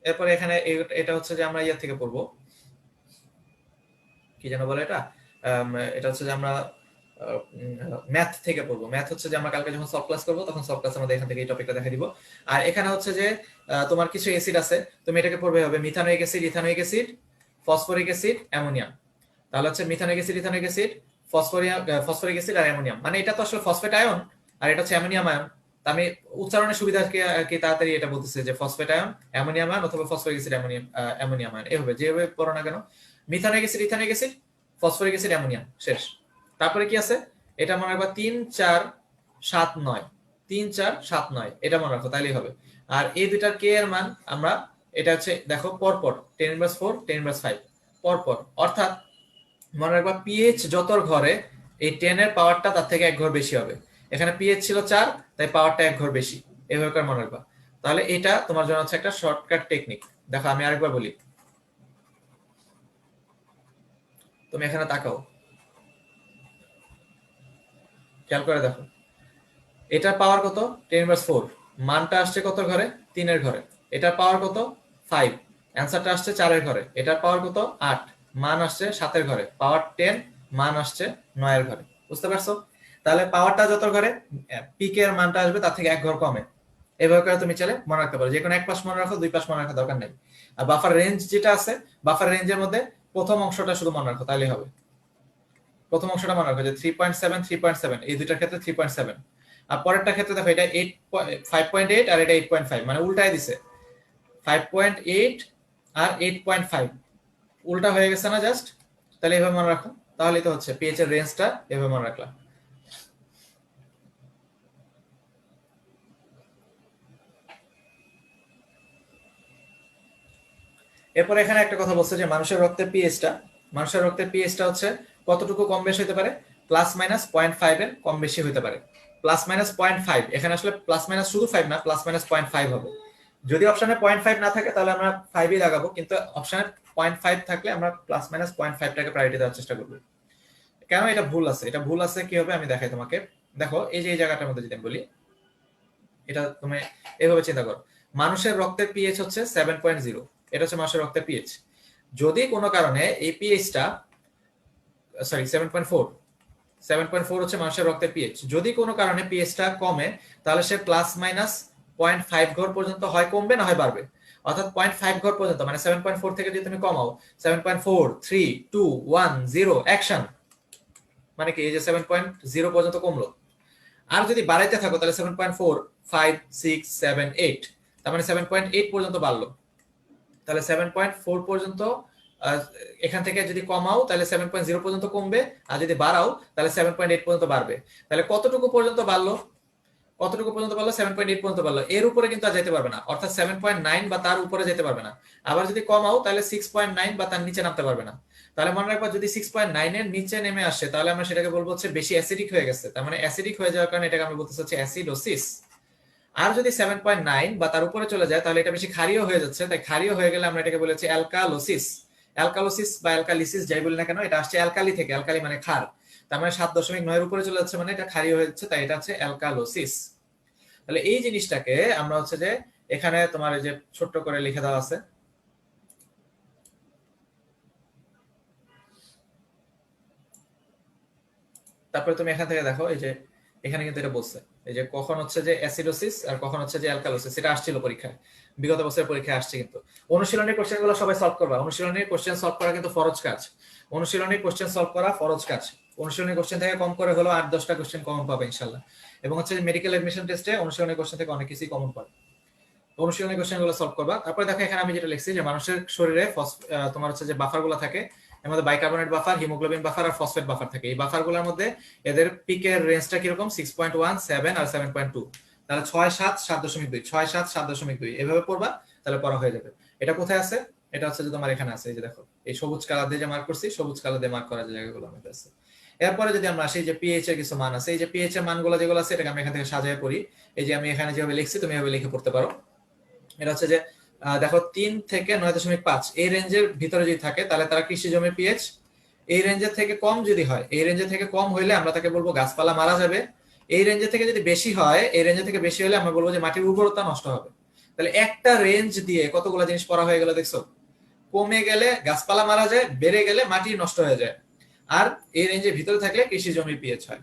এরপরে এখানে এটা হচ্ছে যে আমরা ইয়া থেকে পড়বো, কি যেন বলে এটা, এটা হচ্ছে যে আমরা ম্যাথ থেকে পড়বো। ম্যাথ হচ্ছে যে আমরা কালকে যখন সলভ ক্লাস করবো তখন সলভ ক্লাস আমাদের এখান থেকে এই টপিকটা দেখা দিব। আর এখানে হচ্ছে যে তোমার কিছু অ্যাসিড আছে, তুমি এটাকে পড়বে হবে methanoic acid, ethanoic acid, phosphoric acid, ammonium. তাহলে হচ্ছে methanoic acid, ethanoic acid, phosphoric acid আর অ্যামোনিয়াম, মানে এটা তো আসলে ফসফেট আয়ন আর এটা হচ্ছে অ্যামোনিয়াম আয়ন। আমি উচ্চারণের সুবিধা কি তাড়াতাড়ি এটা বলতেছে যে ফসফেট আয়ন, অ্যামোনিয়াম আয়ন, অথবা ফসফরিক অ্যাসিড, অ্যামোনিয়াম আয়ন, এভাবে যেভাবে পড়ো না কেন। Methanoic acid, ethanoic acid, phosphoric acid, ammonium, শেষ। তারপরে কি আছে, এটা মনে রাখবা 3 4 7 9, 3 4 7 9, এটা মনে রাখো, তাইলেই হবে। আর এই দুইটার কে এর মান আমরা, এটা হচ্ছে দেখো পরপর 10^4 10^5 পরপর, অর্থাৎ মনে রাখবা পিএইচ যতর ঘরে এই 10 এর পাওয়ারটা তার থেকে 1 ঘর বেশি হবে। এখানে পিএইচ ছিল 4, তাই পাওয়ারটা 1 ঘর বেশি, এভাবে করে মনে রাখবা। তাহলে এটা তোমার জন্য হচ্ছে একটা শর্টকাট টেকনিক। দেখো আমি আরেকবার বলি, তুমি এখানে তাকাও, খেয়াল করে দেখো, এটার পাওয়ার কত 10^4, মানটা আসছে কত ঘরে, 3 এর ঘরে। এটার পাওয়ার কত 5, অ্যান্সারটা আসছে 4 এর ঘরে। এটার পাওয়ার কত 8, মান আসছে 7 এর ঘরে। পাওয়ার 10, মান আসছে 9 এর ঘরে। বুঝতে পারছো? তাহলে পাওয়ারটা যত ঘরে, পিকের মানটা আসবে তার থেকে 1 ঘর কমে। এভাবে করে তুমি চাইলে মনে রাখতে পারো, যে কোনো এক পাশ মনে রাখো, 2 পাশ মনে রাখার দরকার নেই। আর বাফার রেঞ্জ যেটা আছে, বাফার রেঞ্জের মধ্যে প্রথম অংশটা শুধু মনে রাখো, তাইলেই হবে। প্রথম অংশটা মনে রাখো যে 3.7 3.7, এই দুইটার ক্ষেত্রে 3.7। আর পরেরটা ক্ষেত্রে দেখো এটা 5.8 আর এটা 8.5, মানে উল্টায় দিছে, 5.8 আর 8.5 উল্টা হয়ে গেছে না জাস্ট। তাহলে এভাবে মনে রাখো, তাহলেই তো হচ্ছে পিএইচ এর রেঞ্জটা এভাবে মনে রাখলাম। এরপর এখানে একটা কথা বলছে যে মানুষের রক্তের পিএইচটা হচ্ছে কতটুকু কম বেশি হতে পারে, +-0.5 এর কম বেশি হতে পারে। +-0.5, এখানে আসলে প্লাস মাইনাস শুধু 5 না, +-0.5 হবে। যদি অপশনে 0.5 না থাকে তাহলে আমরা 5ই লাগাবো, কিন্তু অপশনে 0.5 থাকলে আমরা +-0.5 টাকে প্রায়োরিটি দেওয়ার চেষ্টা করব। কেন এটা ভুল আছে, এটা ভুল আছে কি হবে আমি দেখাই তোমাকে। দেখো এই যে এই জায়গাটার মধ্যে যদি আমি বলি, এটা তুমি এভাবে চিন্তা করো, মানুষের রক্তের পিএইচ হচ্ছে 7.0, এটা হচ্ছে মানুষের রক্তের পিএইচ। যদি কোনো কারণে এই পিএইচটা, সরি 7.4 হচ্ছে মানুষের রক্তের পিএইচ, যদি কোনো কারণে পিএইচটা কমে, তাহলে সে +-0.5 ঘর পর্যন্ত হয় কমবে না হয় বাড়বে। অর্থাৎ 0.5 ঘর পর্যন্ত, মানে 7.4 থেকে যদি তুমি কমাও 7.4 3 2 1 0 অ্যাকশন, মানে কি এই যে 7.0 পর্যন্ত কমলো। আর যদি বাড়াইতে থাকো তাহলে 7.4 5 6 7 8, তার মানে 7.8 পর্যন্ত বাড়লো। তাহলে 7.4 পর্যন্ত এখান থেকে যদি কমাও তাহলে 7.0 পর্যন্ত কমবে, আর যদি বাড়াও তাহলে 7.8 পর্যন্ত বাড়বে। তাহলে কতটুকু পর্যন্ত বাড়লো, কতটুকু পর্যন্ত বাড়লো? 7.8 পর্যন্ত বাড়লো। এর উপরে কিন্তু আর যেতে পারবে না, অর্থাৎ 7.9 বা তার উপরে যেতে পারবে না। আবার যদি কমাও তাহলে 6.9 বা তার নিচে নামতে পারবে না। তাহলে মনে রাখবা যদি 6.9 এর নিচে নেমে আসে তাহলে আমরা সেটাকে বলবো হচ্ছে বেশি অ্যাসিডিক হয়ে গেছে। তার মানে অ্যাসিডিক হয়ে যাওয়ার কারণে এটাকে আমরা বলতে হচ্ছে অ্যাসিডোসিস। আর যদি 7.9 বা তার উপরে চলে যায় তাহলে এটা বেশি ক্ষারীয় হয়ে যাচ্ছে, তাই ক্ষারীয় হয়ে গেলে আমরা এটাকে বলেছি অ্যালকালোসিস। অ্যালকালোসিস বা অ্যালকালিসিস যাই বলি না কেন, এটা আসছে অ্যালকালি থেকে, অ্যালকালি মানে ক্ষার। তার মানে 7.9 এর উপরে চলে যাচ্ছে মানে এটা ক্ষারীয় হয়ে যাচ্ছে, তাই এটা হচ্ছে অ্যালকালোসিস। তাহলে এই জিনিসটাকে আমরা হচ্ছে যে এখানে তোমার এই যে ছোট্ট করে লিখে দেওয়া আছে, তারপরে তুমি এখান থেকে দেখো এই যে এখানে কিন্তু এটা বলছে এই যে কখন হচ্ছে যে অ্যাসিডোসিস আর কখন হচ্ছে যে অ্যালকালোসিস, এটা আসছিল পরীক্ষায়, বিগত বছরের পরীক্ষায় আসছে। কিন্তু অনুশীলনের কোশ্চেনগুলো সবাই সলভ করবা। অনুশীলনের কোশ্চেন সলভ করা কিন্তু ফরজ কাজ। অনুশীলনের কোশ্চেন সলভ করা ফরজ কাজ। অনুশীলনের কোশ্চেন থেকে কম করে হলো 8-10টা কোশ্চেন কমন পাবে ইনশাআল্লাহ। এবং হচ্ছে মেডিকেল এডমিশন টেস্টে অনুশীলনের কোশ্চেন থেকে অনেক কিছুই কমন পাবে। অনুশীলনী কোশ্চেনগুলো সলভ করবা। তারপরে দেখো এখানে আমি যেটা লিখছি যে মানুষের শরীরে তোমার হচ্ছে যে বাফারগুলো থাকে, এর মধ্যে বাইকার্বনেট বাফার, হিমোগ্লোবিন বাফার আর ফসফেট বাফার থাকে। এই বাফারগুলোর মধ্যে এদের পিকের রেঞ্জটা কিরকম? 6.1, 7 আর 7.2। তাহলে 6, 7, 7.2, 6, 7, 7.2 এভাবে পড়বা, তাহলে পড়া হয়ে যাবে। এটা কোথায় আছে? এটা হচ্ছে যে তোমার এখানে আছে, এই যে দেখো এই সবুজ কালার দিয়ে যে মার্ক করছি, সবুজ কালার দিয়ে মার্ক করা যে জায়গাগুলো আমাদের আছে। এরপরে যদি আমরা আসি যে পিএইচ এর কিছু মান আছে, এই যে পিএইচ এর মানগুলো যেগুলো আছে এটাকে আমি এখান থেকে সাজিয়ে পড়ি। এই যে আমি এখানে যেভাবে লিখছি তুমি এভাবে লিখে পড়তে পারো। এটা হচ্ছে যে দেখো 3 থেকে 9.5 এই রেঞ্জের ভিতরে যদি থাকে তাহলে তারা কৃষি জমির পিএইচ। এই রেঞ্জের থেকে কম যদি হয়, এই রেঞ্জের থেকে কম হইলে আমরা তাকে বলবো গাছপালা মারা যাবে। এই রেঞ্জের থেকে যদি বেশি হয়, এই রেঞ্জের থেকে বেশি হলে আমরা বলবো যে মাটির উর্বরতা নষ্ট হবে। তাহলে একটা রেঞ্জ দিয়ে কতগুলো জিনিস পড়া হয়ে গেল দেখছো? কমে গেলে গাছপালা মারা যায়, বেড়ে গেলে মাটি নষ্ট হয়ে যায়, আর এই রেঞ্জের ভিতরে থাকলে কৃষি জমির পিএইচ হয়।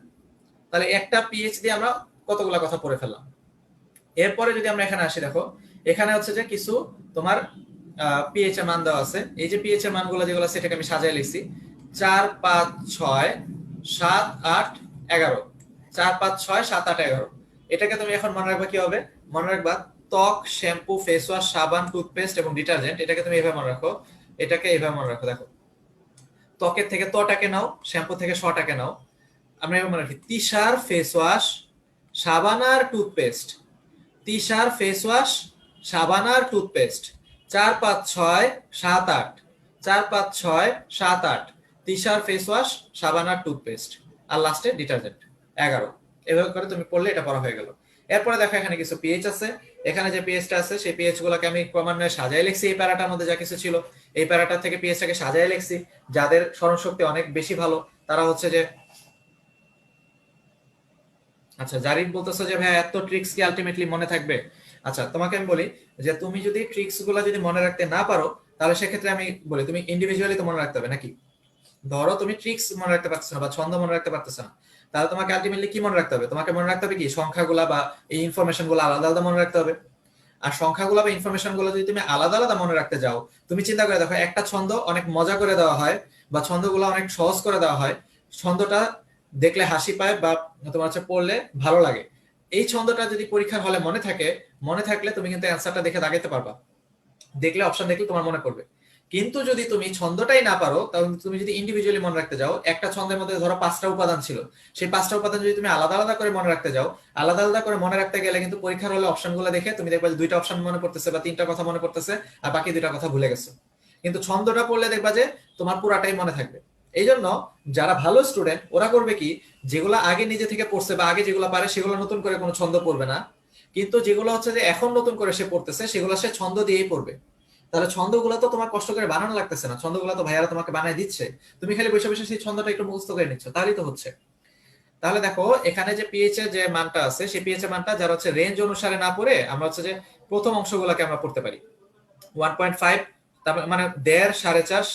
তাহলে একটা পিএইচ দিয়ে আমরা কতগুলা কথা পড়ে ফেললাম। এরপরে যদি আমরা এখানে আসি, দেখো এখানে হচ্ছে যে কিছু তোমার পিএইচ এর মান দেওয়া আছে। এই যে পিএইচ এর মানগুলো যেগুলো আছে এটাকে আমি সাজিয়ে লিখছি 4, 5, 6, 7, 8, 11। 4, 5, 6, 7, 8, 11। এটাকে তুমি এখন মনে রাখবা কি হবে? মনে রাখবা ত্বক, শ্যাম্পু, ফেস ওয়াশ, সাবান, টুথপেস্ট এবং ডিটারজেন্ট, এটাকে তুমি এইভাবে মনে রাখো। এটাকে এইভাবে মনে রাখো। দেখো ত্বকের থেকে তটাকে নাও, শ্যাম্পু থেকে শটাকে নাও। আমরা এভাবে মনে রাখি তিসার ফেস ওয়াশ, সাবান আর টুথপেস্ট। তিসার ফেস ওয়াশ, সাবান আর টুথপেস্ট। 4, 5, 6, 7, 8। 4, 5, 6, 7, 8। তিসার ফেস ওয়াশ, সাবান আর টুথপেস্ট, আর লাস্টে ডিটারজেন্ট 11। এভাবে করে তুমি পড়লে এটা পড়া হয়ে গেল। এরপরে দেখো এখানে কিছু পিএইচ আছে। এখানে যে পিএইচটা আছে সেই পিএইচ গুলোকে আমি ক্রমান্বয়ে সাজাই লিখছি। এই প্যারাটার মধ্যে যা কিছু ছিল এই প্যারাটা থেকে পিএইচটাকে সাজাই লিখছি। যাদের স্মরণ শক্তি অনেক বেশি ভালো তারা হচ্ছে যে আচ্ছা জারিফ বলতেছো যে ভাই এত ট্রিক্স কি আলটিমেটলি মনে থাকবে? আচ্ছা তোমাকে আমি বলি যে তুমি যদি ট্রিক্স গুলো যদি মনে রাখতে না পারো তাহলে সেক্ষেত্রে আমি বলি তুমি ইন্ডিভিজুয়ালি তো মনে রাখতে হবে নাকি। ধরো তুমি ট্রিক্স মনে রাখতে পারতেছো না বা ছন্দ মনে রাখতে পারতেছো না, তাহলে তোমাকে আলটিমেটলি কি মনে রাখতে হবে? তোমাকে মনে রাখতে হবে কি সংখ্যাগুলা বা এই ইনফরমেশন গুলো আলাদা আলাদা মনে রাখতে হবে। আর সংখ্যাগুলো বা ইনফরমেশন গুলো যদি তুমি আলাদা আলাদা মনে রাখতে যাও, তুমি চিন্তা করে দেখো একটা ছন্দ অনেক মজা করে দেওয়া হয় বা ছন্দগুলো অনেক সহজ করে দেওয়া হয়, ছন্দটা দেখলে হাসি পায় বা তোমার হচ্ছে পড়লে ভালো লাগে। এই ছন্দটা যদি পরীক্ষার হলে মনে থাকে, মনে থাকলে তুমি কিন্তু অ্যান্সারটা দেখে দাগাইতে পারবা, দেখলে অপশন দেখলে তোমার মনে পড়বে। কিন্তু যদি তুমি ছন্দটাই না পারো, তাহলে তুমি যদি ইন্ডিভিজুয়ালি মনে রাখতে যাও, একটা ছন্দের মধ্যে ধরো 5টা উপাদান ছিল, সেই 5টা উপাদান যদি তুমি আলাদা আলাদা করে মনে রাখতে যাও, আলাদা আলাদা করে মনে রাখতে গেলে কিন্তু পরীক্ষার হলে অপশনগুলো দেখে তুমি দেখবা যে 2টা অপশন মনে পড়তেছে বা 3টা কথা মনে পড়তেছে আর বাকি 2টা কথা ভুলে গেছো। কিন্তু ছন্দটা পড়লে দেখবা যে তোমার পুরাটাই মনে থাকবে। এই জন্য যারা ভালো স্টুডেন্ট ওরা করবে কি, যেগুলো আগে নিজে থেকে পড়ছে বা আগে যেগুলো পারে সেগুলো নতুন করে কোনো ছন্দ পড়বে না, কিন্তু যেগুলো হচ্ছে যে এখন নতুন করে সে পড়তেছে সেগুলো সে ছন্দ দিয়েই পড়বে। তাহলে ছন্দগুলো তো তোমার কষ্ট করে বানানো লাগতেছে না, ছন্দগুলো তো ভাইয়ারা তোমাকে বানায় দিচ্ছে, তুমি খালি বসে বসে সেই ছন্দটা একটু মুখস্থ করে নিচ্ছ, তাহলেই তো হচ্ছে। তাহলে দেখো এখানে যে পিএইচ এর যে মানটা আছে সেই পিএইচ এর মানটা যারা হচ্ছে রেঞ্জ অনুসারে না পড়ে আমরা হচ্ছে যে প্রথম অংশগুলোকে আমরা পড়তে পারি 1.5, তারপর মানে 1.5, 4.5,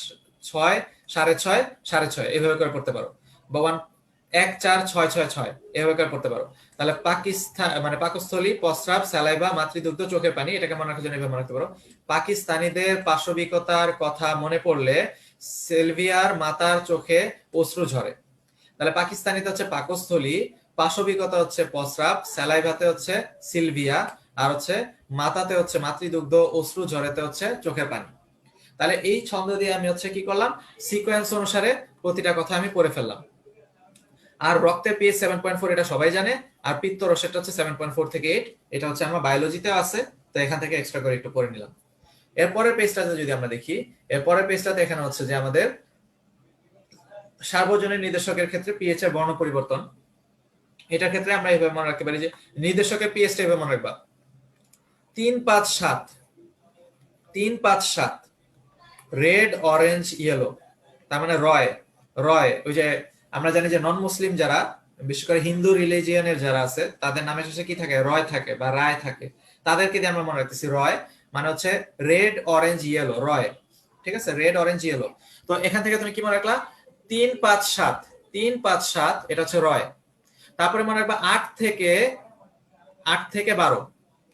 6, 6.5, 6.5 এভাবে করে পড়তে পারো, বা 1, 4, 6, 6, 6 এভাবে করে পড়তে পারো। তাহলে পাকিস্তান মানে পাকস্থলী, প্রস্রাব, স্যালাইভা, মাতৃদুগ্ধ, চোখের পানি, এটাকে মনে রাখার জন্য এভাবে মনে রাখতে পারো। পাকিস্তানিদের পাশবিকতার কথা মনে পড়লে সিলভিয়ার মাতার চোখে অশ্রু ঝরে। তাহলে পাকিস্তানিতে হচ্ছে পাকস্থলী, পাশবিকতা হচ্ছে প্রস্রাব, স্যালাইভাতে হচ্ছে সিলভিয়া, আর হচ্ছে মাতাতে হচ্ছে মাতৃদুগ্ধ, অশ্রু ঝরেতে হচ্ছে চোখের পানি। তাহলে এই ছন্দ দিয়ে আমি হচ্ছে কি করলাম, সিকোয়েন্স অনুসারে প্রতিটা কথা আমি পড়ে ফেললাম। আর রক্তের পিএইচ 7.4 এটা সবাই জানে, আর পিত্ত রসেরটা হচ্ছে 7.4 থেকে 8, এটা হচ্ছে আমার বায়োলজিতে আছে, তো এখান থেকে এক্সট্রা করে একটু পড়ে নিলাম। এরপরের পেজটাতে যদি আমরা দেখি, এরপরের পেজটাতে এখানে হচ্ছে যে আমাদের সার্বজনীন নির্দেশকের ক্ষেত্রে পিএইচ এর বর্ণ পরিবর্তন। এটার ক্ষেত্রে আমরা এইভাবে মনে রাখতে পারি যে নির্দেশকের পিএইচটা এইভাবে মনে রাখবা 3-5-7, 3-5-7, রেড অরেঞ্জ ইয়েলো, তার মানে রয়, রয় ওই যে আমরা জানি যে নন মুসলিম যারা, বিশেষ করে হিন্দু রিলিজিয়নের যারা আছে তাদের নামে শেষে কি থাকে, রয় থাকে বা রায় থাকে, তাদেরকে দিয়ে আমরা মনে রাখতেছি রয় মানে হচ্ছে রেড অরেঞ্জ ইয়েলো, রয়, ঠিক আছে, রেড অরেঞ্জ ইয়েলো। তো এখান থেকে তুমি কি মনে রাখলা, 3-5-7, 3-5-7 এটা হচ্ছে রয়। তারপরে মনে রাখবা 8 থেকে 12,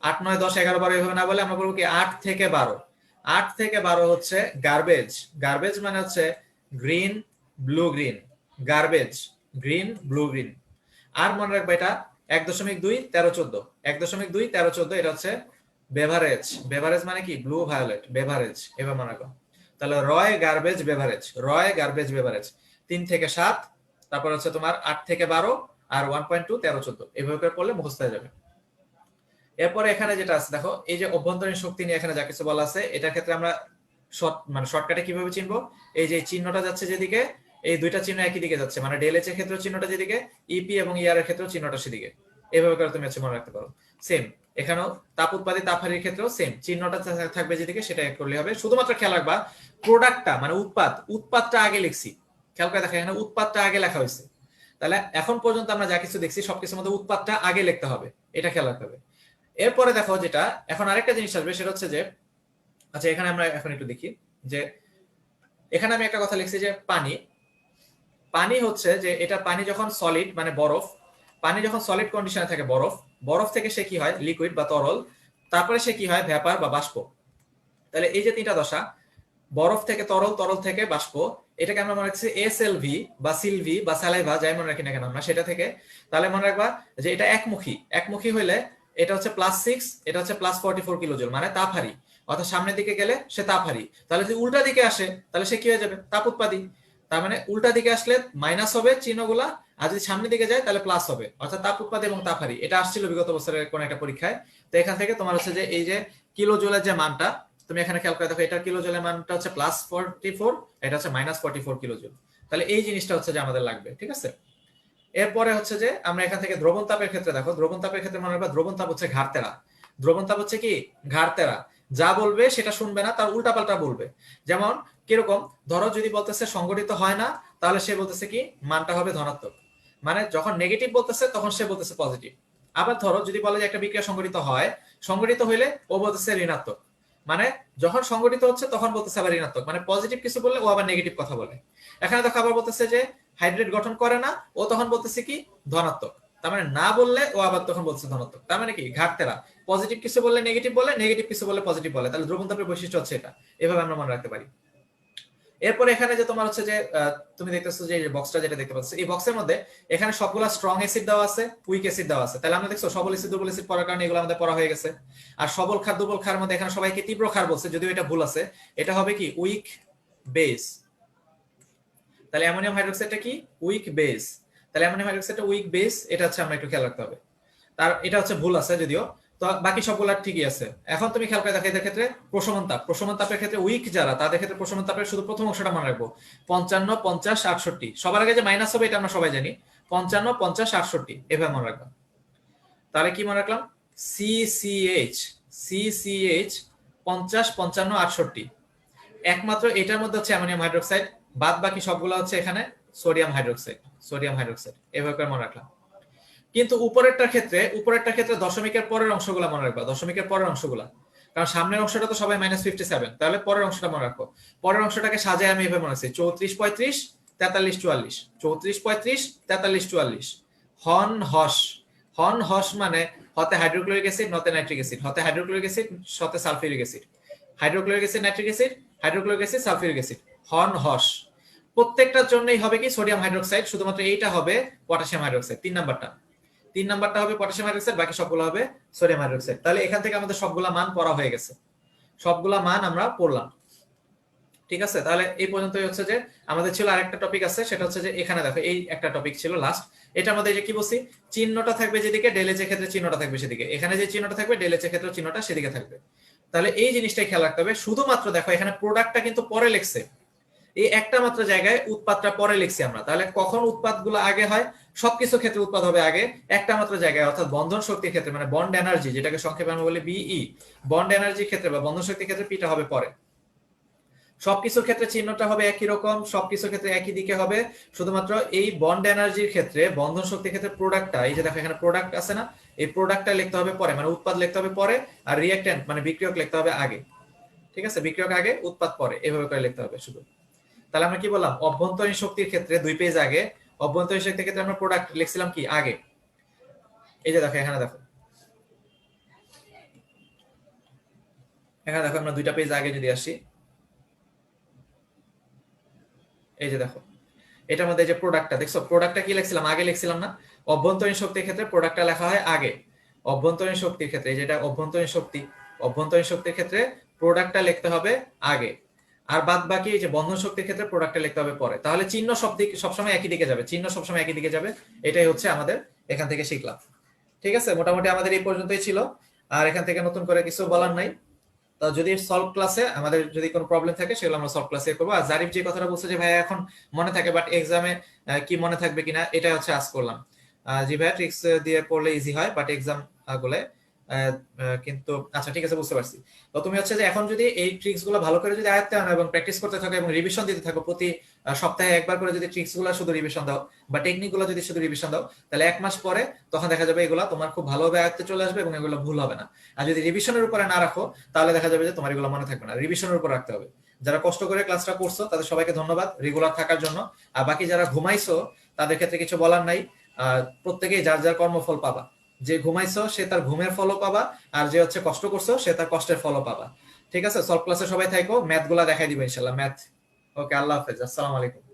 8, 9, 10, 11, 12 এভাবে না বলে আমরা বলবো কি 8 থেকে 12, 8 থেকে 12 হচ্ছে গার্বেজ, গার্বেজ মানে হচ্ছে green blue green, garbage green blue green. আর মনে রাখবে এটা 1.2 13 14, 1.2 13 14 এটা হচ্ছে বেভারেজ, বেভারেজ মানে কি ব্লু ভায়োলেট, বেভারেজ এভাবে মনে রাখো। তাহলে রয় গার্বেজ বেভারেজ, রয় গার্বেজ বেভারেজ 3 থেকে 7, তারপর হচ্ছে তোমার 8 থেকে 12 আর 1.2 13 14 এভাবে করে পড়লে মুখস্থ হয়ে যাবে। এরপরে এখানে যেটা আছে দেখো, এই যে অভ্যন্তরীণ শক্তি নিয়ে এখানে যা কিছু বলা আছে, এটার ক্ষেত্রে আমরা শর্টকাটে কিভাবে চিনবো, এই যে চিহ্নটা যাচ্ছে যেদিকে, এই দুইটা চিহ্ন একই দিকে যাচ্ছে, মানে ডেল এইচ এর ক্ষেত্রে চিহ্নটা যেদিকে, ইপি এবং ইয়ার এর ক্ষেত্রে চিহ্নটা সেদিকে, এভাবে করে তুমি হচ্ছে মনে রাখতে পারো। সেম এখানেও তাপ উৎপাদী তাপহারির ক্ষেত্রেও সেম চিহ্নটা থাকবে যেদিকে, সেটা এক করলে হবে। শুধুমাত্র খেয়াল রাখবা প্রোডাক্টটা মানে উৎপাদটা আগে লিখছি, খেয়াল করে দেখা এখানে উৎপাদটা আগে লেখা হয়েছে। তাহলে এখন পর্যন্ত আমরা যা কিছু দেখছি সবকিছুর মধ্যে উৎপাদটা আগে লিখতে হবে, এটা খেয়াল রাখতে হবে। এরপরে দেখো যেটা এখন আরেকটা জিনিস আসবে সেটা হচ্ছে যে, আচ্ছা এখানে আমরা এখন একটু দেখি যে এখানে আমি একটা কথা লিখছি যে পানি, পানি হচ্ছে যে এটা পানি যখন সলিড মানে বরফ, পানি যখন সলিড কন্ডিশনে থাকে বরফ, বরফ থেকে সে কি হয় লিকুইড বা তরল, তারপরে সে কি হয় ভ্যাপার বা বাষ্প। তাহলে এই যে তিনটা দশা, বরফ থেকে তরল, তরল থেকে বাষ্প, এটাকে আমরা মনে রাখছি এসএলভি বা সিলভি বা স্যালাইভা যাই মনে রাখি না কেন আমরা সেটা থেকে। তাহলে মনে রাখবা যে এটা একমুখী, একমুখী হইলে এটা হচ্ছে +6, এটা হচ্ছে +44 কিলোজুল, মানে তাপহারী, অর্থাৎ সামনের দিকে গেলে সে তাপহারী। তাহলে যদি উল্টা দিকে আসে তাহলে সে কি হয়ে যাবে, তাপ উৎপাদী। তার মানে উল্টা দিকে আসলে মাইনাস হবে চিহ্নগুলা, আর যদি সামনের দিকে যায় তাহলে প্লাস হবে, অর্থাৎ তাপ উৎপাদী এবং তাপহারী। এটা আসছিল বিগত বছরের কোন একটা পরীক্ষায়। তো এখান থেকে তোমার হচ্ছে যে এই যে কিলোজুলের যে মানটা, তুমি এখানে খেয়াল করে দেখো, এটা কিলোজুলের মানটা হচ্ছে +44, এটা হচ্ছে -44 কিলোজুল। তাহলে এই জিনিসটা হচ্ছে যে আমাদের লাগবে, ঠিক আছে। এরপরে হচ্ছে যে আমরা এখান থেকে দ্রবণ তাপের ক্ষেত্রে দেখো, দ্রবণ তাপের ক্ষেত্রে মনে রাখবা দ্রবণ তাপ হচ্ছে ঘাড়তেরা, দ্রবণ তাপ হচ্ছে কি ঘাড়তেরা, যা বলবে সেটা শুনবে না, তার উল্টাপাল্টা বলবে। যেমন কিরকম, ধরো যদি বলতেছে সংগঠিত হয় না, তাহলে সে বলতেছে কি মানটা হবে ধনাত্মক, মানে যখন নেগেটিভ বলতেছে তখন সে বলতেছে পজিটিভ। আবার ধরো যদি বলে যে একটা বিক্রিয়া সংগঠিত হয়, সংগঠিত হইলে ও বলতেছে ঋণাত্মক, মানে যখন সংগঠিত হচ্ছে তখন বলতেছে আবার ঋণাত্মক, মানে পজিটিভ কিছু বললে ও আবার নেগেটিভ কথা বলে। এখানে দেখো আবার বলতেছে যে হাইড্রেট গঠন করে না, ও তখন বলতেছে কি ধনাত্মক, তার মানে না বললে ও আবার তখন বলছে ধনাত্মক। তার মানে কি ঘাটতেরা, পজিটিভ কিছু বললে নেগেটিভ বলে, নেগেটিভ কিছু বললে পজিটিভ বলে। তাহলে দ্রবণ তাপের বৈশিষ্ট্য হচ্ছে এটা, এভাবে আমরা মনে রাখতে পারি। এরপরে এখানে যে তোমার হচ্ছে যে তুমি দেখতেছো যে বক্সটা যেটা দেখতে পাচ্ছ, এই বক্সের মধ্যে এখানে সবগুলা স্ট্রং অ্যাসিড দেওয়া আছে, উইক অ্যাসিড দেওয়া আছে। তাহলে আমরা দেখছো সবল অ্যাসিড দুর্বল অ্যাসিড পড়ার কারণে এগুলো আমাদের পড়া হয়ে গেছে। আর সবল ক্ষার দুর্বল ক্ষার মধ্যে এখানে সবাইকে তীব্র ক্ষার বলছে, যদিও এটা ভুল আছে, এটা হবে কি উইক বেস। তাহলে অ্যামোনিয়াম হাইড্রোক্সাইডটা কি উইক বেস, তাহলে অ্যামোনিয়াম হাইড্রোক্সাইডটা উইক বেস, এটা হচ্ছে আমরা একটু খেয়াল রাখতে হবে। তার এটা হচ্ছে ভুল আছে যদিও, তো বাকি সবগুলা ঠিকই আছে। এখন তুমি খেয়াল করে দেখো এদের ক্ষেত্রে প্রশমন তাপ, প্রশমন তাপের ক্ষেত্রে উইক যারা তাদের ক্ষেত্রে প্রশমন তাপের শুধু প্রথম অংশটা মনে রাখবো 55 50 68। সবার আগে যে মাইনাস হবে এটা আমরা সবাই জানি, 55 50 68 এভাবে মনে রাখলাম। তাহলে কি মনে রাখলাম, সিসিএইচ, সিসিএইচ 50 55 68, একমাত্র এটার মধ্যে হচ্ছে অ্যামোনিয়াম হাইড্রোক্সাইড, বাদ বাকি সবগুলো হচ্ছে এখানে সোডিয়াম হাইড্রোক্সাইড, সোডিয়াম হাইড্রোক্সাইড এভাবে করে মনে রাখলাম। কিন্তু উপরেরটার ক্ষেত্রে দশমিকের পরের অংশগুলো মনে রাখবা, দশমিকের পরের অংশগুলো, কারণ সামনের অংশটা তো সবাই -57, তাহলে পরের অংশটা মনে রাখো। পরের অংশটাকে সাজায় আমি এভাবে মনে রাখছি 34 35 43 44, 34 35 43 44। হন হস, হন হস মানে হতে হাইড্রোক্লোরিক অ্যাসিড নতে নাইট্রিক অ্যাসিড, হতে হাইড্রোক্লোরিক অ্যাসিড হতে sulphuric acid, hydrochloric acid nitric acid, hydrochloric acid sulphuric acid, হন হস। প্রত্যেকটার জন্যই হবে কি সোডিয়াম হাইড্রোক্সাইড, শুধুমাত্র এইটা হবে পটাশিয়াম হাইড্রোক্সাইড 3 নাম্বারটা। 3 নাম্বারটা হবে পটাশিয়াম হাইড্রোক্সাইড, বাকি সবগুলো হবে সোডিয়াম হাইড্রোক্সাইড। তাহলে এখান থেকে আমাদের সবগুলা মান পড়া হয়ে গেছে, সবগুলা মান আমরা পড়লাম। ঠিক আছে, তাহলে এই পর্যন্তই হচ্ছে যে আমাদের ছিল আরেকটা টপিক আছে, সেটা হচ্ছে যে এখানে দেখো এই একটা টপিক ছিল লাস্ট। এটা আমাদের যে কি বলছি, চিহ্নটা থাকবে যেদিকে, ডেলএচ এর ক্ষেত্রে চিহ্নটা থাকবে সেদিকে, এখানে যে চিহ্নটা থাকবে ডেলএচ এর ক্ষেত্রে চিহ্নটা সেদিকে থাকবে। তাহলে এই জিনিসটাই খেয়াল রাখতে হবে। শুধুমাত্র দেখো এখানে প্রোডাক্টটা কিন্তু পরে লিখছে, এই একটা মাত্র জায়গায় উৎপাদটা পরে লিখছি আমরা। তাহলে কখন উৎপাদগুলো আগে হয়, সবকিছু ক্ষেত্রে উৎপাদ হবে আগে, একটা মাত্র জায়গায় অর্থাৎ বন্ধন শক্তির ক্ষেত্রে, মানে বন্ড এনার্জি, যেটাকে সংক্ষেপে আমরা বলি বিই, বন্ড এনার্জির ক্ষেত্রে বা বন্ধন শক্তির ক্ষেত্রে পিটা হবে পরে। সবকিছুর ক্ষেত্রে চিহ্নটা হবে একই রকম, সবকিছুর ক্ষেত্রে একই দিকে হবে, শুধুমাত্র এই বন্ড এনার্জির ক্ষেত্রে, বন্ধন শক্তির ক্ষেত্রে প্রোডাক্টটা, এই যে দেখো এখানে প্রোডাক্ট আছে না, এই প্রোডাক্টটা লিখতে হবে পরে, মানে উৎপাদ লিখতে হবে পরে, আর রিঅ্যাক্ট্যান্ট মানে বিক্রিয়ক লিখতে হবে আগে। ঠিক আছে, বিক্রিয়ক আগে উৎপাদ পরে, এভাবে করে লিখতে হবে শুধু। তাহলে আমরা কি বললাম, অভ্যন্তরীণ শক্তির ক্ষেত্রে 2 পেজ আগে, অভ্যন্তরীণ শক্তির ক্ষেত্রে আমরা প্রোডাক্ট লিখছিলাম কি আগে। এই যে দেখো এখানে দেখো, এখানে দেখো আমরা 2টা পেজ আগে যদি আসি, এই যে দেখো এটার মধ্যে যে প্রোডাক্টটা দেখছো, প্রোডাক্টটা কি লিখছিলাম আগে, লিখছিলাম না? অভ্যন্তরীণ শক্তির ক্ষেত্রে প্রোডাক্টটা লেখা হয় আগে, অভ্যন্তরীণ শক্তির ক্ষেত্রে, যেটা অভ্যন্তরীণ শক্তি, অভ্যন্তরীণ শক্তির ক্ষেত্রে প্রোডাক্টটা লিখতে হবে আগে, আর বাদ বাকি এই যে বন্ধন শক্তির ক্ষেত্রে প্রোডাক্টটা লিখতে হবে পরে। তাহলে চিহ্ন সবসময় একই দিকে যাবে, চিহ্ন সবসময় একই দিকে যাবে, এটাই হচ্ছে আমাদের এখান থেকে শিখলাম। ঠিক আছে, মোটামুটি আমাদের এই পর্যন্তই ছিল, আর এখান থেকে নতুন করে কিছু বলার নাই। তো যদি সলভ ক্লাসে আমাদের যদি কোনো প্রবলেম থাকে সেগুলো আমরা সলভ ক্লাসে করবো। আর জারিফ যে কথাটা বলছে যে ভাই এখন মনে থাকে বাট এক্সামে কি মনে থাকবে কিনা, এটা হচ্ছে আজ করলাম। জি ভাই, ট্রিক্স দিয়ে পড়লে ইজি হয় বাট এক্সাম গুলো কিন্তু আচ্ছা ঠিক আছে, বুঝতে পারছি। তো তুমি হচ্ছে যে এখন যদি এই ট্রিক্স গুলো ভালো করে যদি আয়ত্তে আনো এবং প্র্যাকটিস করতে থাকো এবং রিভিশন দিতে থাকো, প্রতি সপ্তাহে একবার করে যদি ট্রিক্স গুলো শুধু রিভিশন দাও বা টেকনিক গুলো যদি শুধু রিভিশন দাও, তাহলে 1 মাস পরে তখন দেখা যাবে এগুলো তোমার খুব ভালোভাবে আয়ত্তে চলে আসবে এবং এগুলো ভুল হবে না। আর যদি রিভিশনের উপরে না রাখো তাহলে দেখা যাবে যে তোমার এগুলো মনে থাকবে না, রিভিশনের উপর রাখতে হবে। যারা কষ্ট করে ক্লাসটা করছো তাদের সবাইকে ধন্যবাদ রেগুলার থাকার জন্য। আর বাকি যারা ঘুমাইছো তাদের ক্ষেত্রে কিছু বলার নাই, প্রত্যেকেই যার যার কর্মফল পাবা। যে ঘুমাইছো সে তার ঘুমের ফলও পাবা, আর যে হচ্ছে কষ্ট করছো সে তার কষ্টের ফলও পাবা। ঠিক আছে, সলভ ক্লাসে সবাই থাকো, ম্যাথ গুলা দেখাই দিবে ইনশাল্লাহ, ম্যাথ। ওকে, আল্লাহ হাফেজ, আসসালামু আলাইকুম।